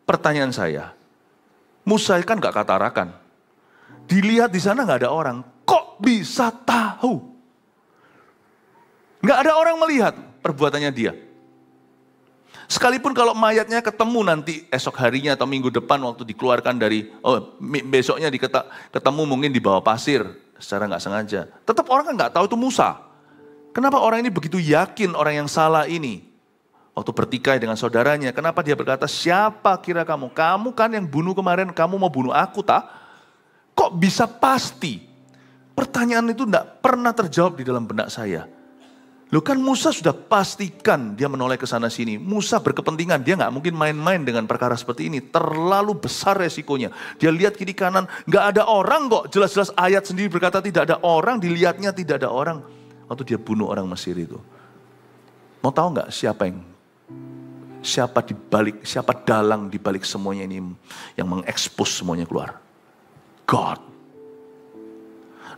Pertanyaan saya, Musa kan gak katarakan. Dilihat di sana gak ada orang. Kok bisa tahu? Gak ada orang melihat perbuatannya dia. Sekalipun kalau mayatnya ketemu nanti esok harinya atau minggu depan waktu dikeluarkan dari, besoknya ketemu mungkin di bawah pasir secara nggak sengaja. Tetap orang kan nggak tahu itu Musa. Kenapa orang ini begitu yakin orang yang salah ini? Waktu bertikai dengan saudaranya, kenapa dia berkata, siapa kira kamu? Kamu kan yang bunuh kemarin, kamu mau bunuh aku tak? Kok bisa pasti? Pertanyaan itu nggak pernah terjawab di dalam benak saya. Loh kan Musa sudah pastikan dia menoleh ke sana sini. Musa berkepentingan, dia nggak mungkin main-main dengan perkara seperti ini. Terlalu besar resikonya. Dia lihat kiri kanan, nggak ada orang kok. Jelas-jelas ayat sendiri berkata tidak ada orang, dilihatnya tidak ada orang. Waktu dia bunuh orang Mesir itu. Mau tahu nggak siapa dalang di balik semuanya ini yang mengekspos semuanya keluar? God.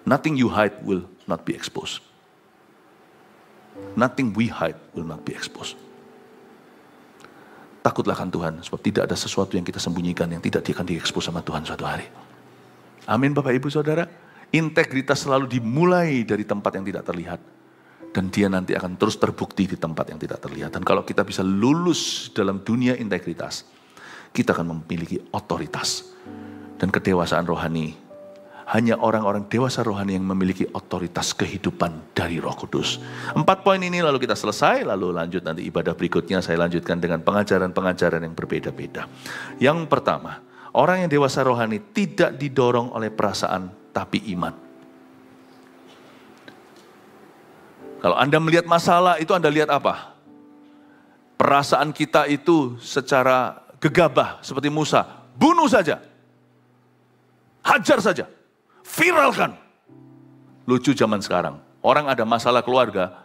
Nothing you hide will not be exposed. Nothing we hide will not be exposed. Takutlah akan Tuhan, sebab tidak ada sesuatu yang kita sembunyikan yang tidak akan diekspos sama Tuhan suatu hari. Amin Bapak Ibu Saudara. Integritas selalu dimulai dari tempat yang tidak terlihat. Dan dia nanti akan terus terbukti di tempat yang tidak terlihat. Dan kalau kita bisa lulus dalam dunia integritas, kita akan memiliki otoritas. Dan kedewasaan rohani, hanya orang-orang dewasa rohani yang memiliki otoritas kehidupan dari Roh Kudus. 4 poin ini lalu kita selesai, lalu lanjut nanti ibadah berikutnya saya lanjutkan dengan pengajaran-pengajaran yang berbeda-beda. Yang pertama, orang yang dewasa rohani tidak didorong oleh perasaan tapi iman. Kalau Anda melihat masalah itu Anda lihat apa? Perasaan kita itu secara gegabah seperti Musa, bunuh saja, hajar saja. Viralkan. Lucu zaman sekarang. Orang ada masalah keluarga,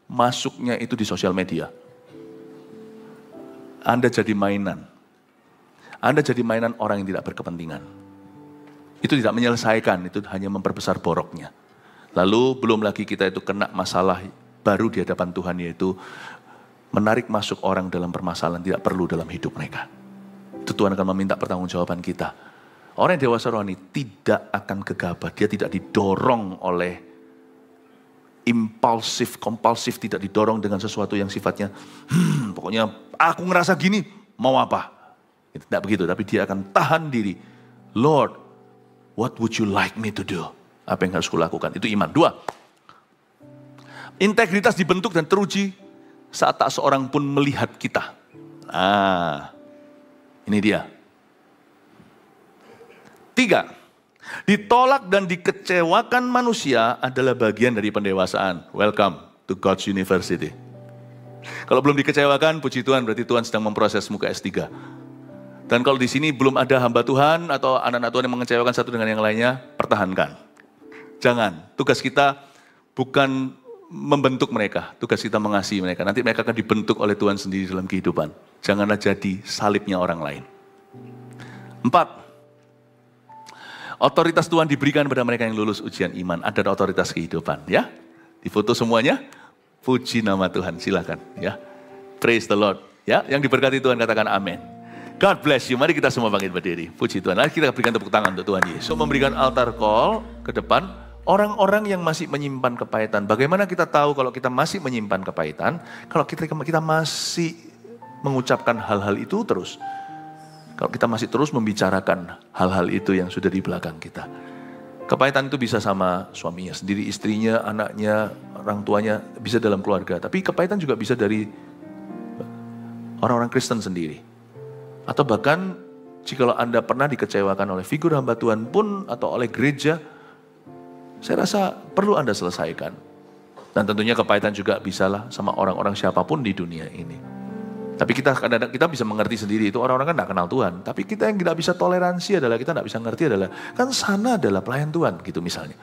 masuknya itu di sosial media. Anda jadi mainan. Anda jadi mainan orang yang tidak berkepentingan. Itu tidak menyelesaikan, itu hanya memperbesar boroknya. Lalu belum lagi kita itu kena masalah baru di hadapan Tuhan, yaitu menarik masuk orang dalam permasalahan tidak perlu dalam hidup mereka. Itu Tuhan akan meminta pertanggungjawaban kita. Orang yang dewasa rohani tidak akan gegabah, dia tidak didorong oleh impulsif, kompulsif, tidak didorong dengan sesuatu yang sifatnya, pokoknya aku ngerasa gini, mau apa? Tidak begitu, tapi dia akan tahan diri. Lord, what would you like me to do? Apa yang harus kulakukan? Itu iman. 2, integritas dibentuk dan teruji saat tak seorang pun melihat kita. Ini dia. 3, ditolak dan dikecewakan manusia adalah bagian dari pendewasaan. Welcome to God's University. Kalau belum dikecewakan, puji Tuhan, berarti Tuhan sedang memprosesmu ke S3. Dan kalau di sini belum ada hamba Tuhan atau anak-anak Tuhan yang mengecewakan satu dengan yang lainnya, pertahankan. Jangan, tugas kita bukan membentuk mereka, tugas kita mengasihi mereka. Nanti mereka akan dibentuk oleh Tuhan sendiri dalam kehidupan. Janganlah jadi salibnya orang lain. 4, otoritas Tuhan diberikan kepada mereka yang lulus ujian iman. Ada otoritas kehidupan, ya. Difoto semuanya. Puji nama Tuhan, silakan, ya. Praise the Lord, ya. Yang diberkati Tuhan katakan amin. God bless you. Mari kita semua bangkit berdiri. Puji Tuhan. Mari kita berikan tepuk tangan untuk Tuhan Yesus. So, memberikan altar call ke depan. Orang-orang yang masih menyimpan kepahitan. Bagaimana kita tahu kalau kita masih menyimpan kepahitan? Kalau kita masih mengucapkan hal-hal itu terus. Kalau kita masih terus membicarakan hal-hal itu yang sudah di belakang kita. Kepahitan itu bisa sama suaminya sendiri, istrinya, anaknya, orang tuanya, bisa dalam keluarga. Tapi kepahitan juga bisa dari orang-orang Kristen sendiri. Atau bahkan jikalau Anda pernah dikecewakan oleh figur hamba Tuhan pun atau oleh gereja, saya rasa perlu Anda selesaikan. Dan tentunya kepahitan juga bisalah sama orang-orang siapapun di dunia ini. Tapi kadang-kadang kita bisa mengerti sendiri, itu orang-orang kan tidak kenal Tuhan. Tapi kita yang tidak bisa toleransi adalah, kita tidak bisa ngerti adalah, kan sana adalah pelayan Tuhan gitu misalnya.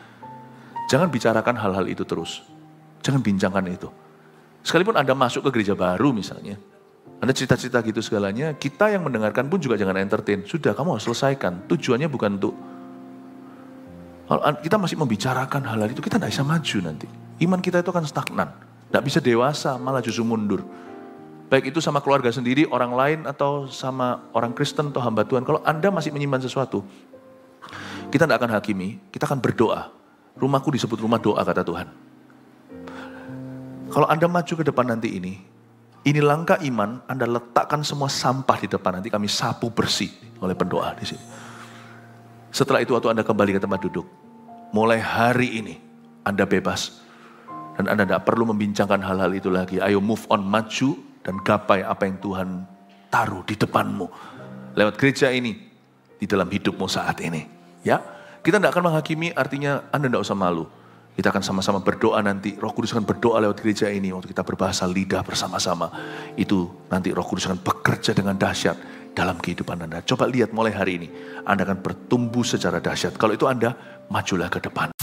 Jangan bicarakan hal-hal itu terus. Jangan bincangkan itu. Sekalipun Anda masuk ke gereja baru misalnya, Anda cerita-cerita gitu segalanya, kita yang mendengarkan pun juga jangan entertain. Sudah, kamu harus selesaikan. Tujuannya bukan untuk, kalau kita masih membicarakan hal-hal itu, kita tidak bisa maju nanti. Iman kita itu akan stagnan. Tidak bisa dewasa, malah justru mundur. Baik itu sama keluarga sendiri, orang lain, atau sama orang Kristen atau hamba Tuhan. Kalau Anda masih menyimpan sesuatu, kita tidak akan hakimi, kita akan berdoa. Rumahku disebut rumah doa, kata Tuhan. Kalau Anda maju ke depan nanti ini langkah iman, Anda letakkan semua sampah di depan, nanti kami sapu bersih oleh pendoa di sini. Setelah itu waktu Anda kembali ke tempat duduk, mulai hari ini Anda bebas. Dan Anda tidak perlu membincangkan hal-hal itu lagi. Ayo move on, maju dan gapai apa yang Tuhan taruh di depanmu. Lewat gereja ini, di dalam hidupmu saat ini. Ya, kita tidak akan menghakimi, artinya Anda tidak usah malu. Kita akan sama-sama berdoa nanti. Roh Kudus akan berdoa lewat gereja ini. Waktu kita berbahasa lidah bersama-sama. Itu nanti Roh Kudus akan bekerja dengan dahsyat dalam kehidupan Anda. Coba lihat mulai hari ini. Anda akan bertumbuh secara dahsyat. Kalau itu Anda, majulah ke depan.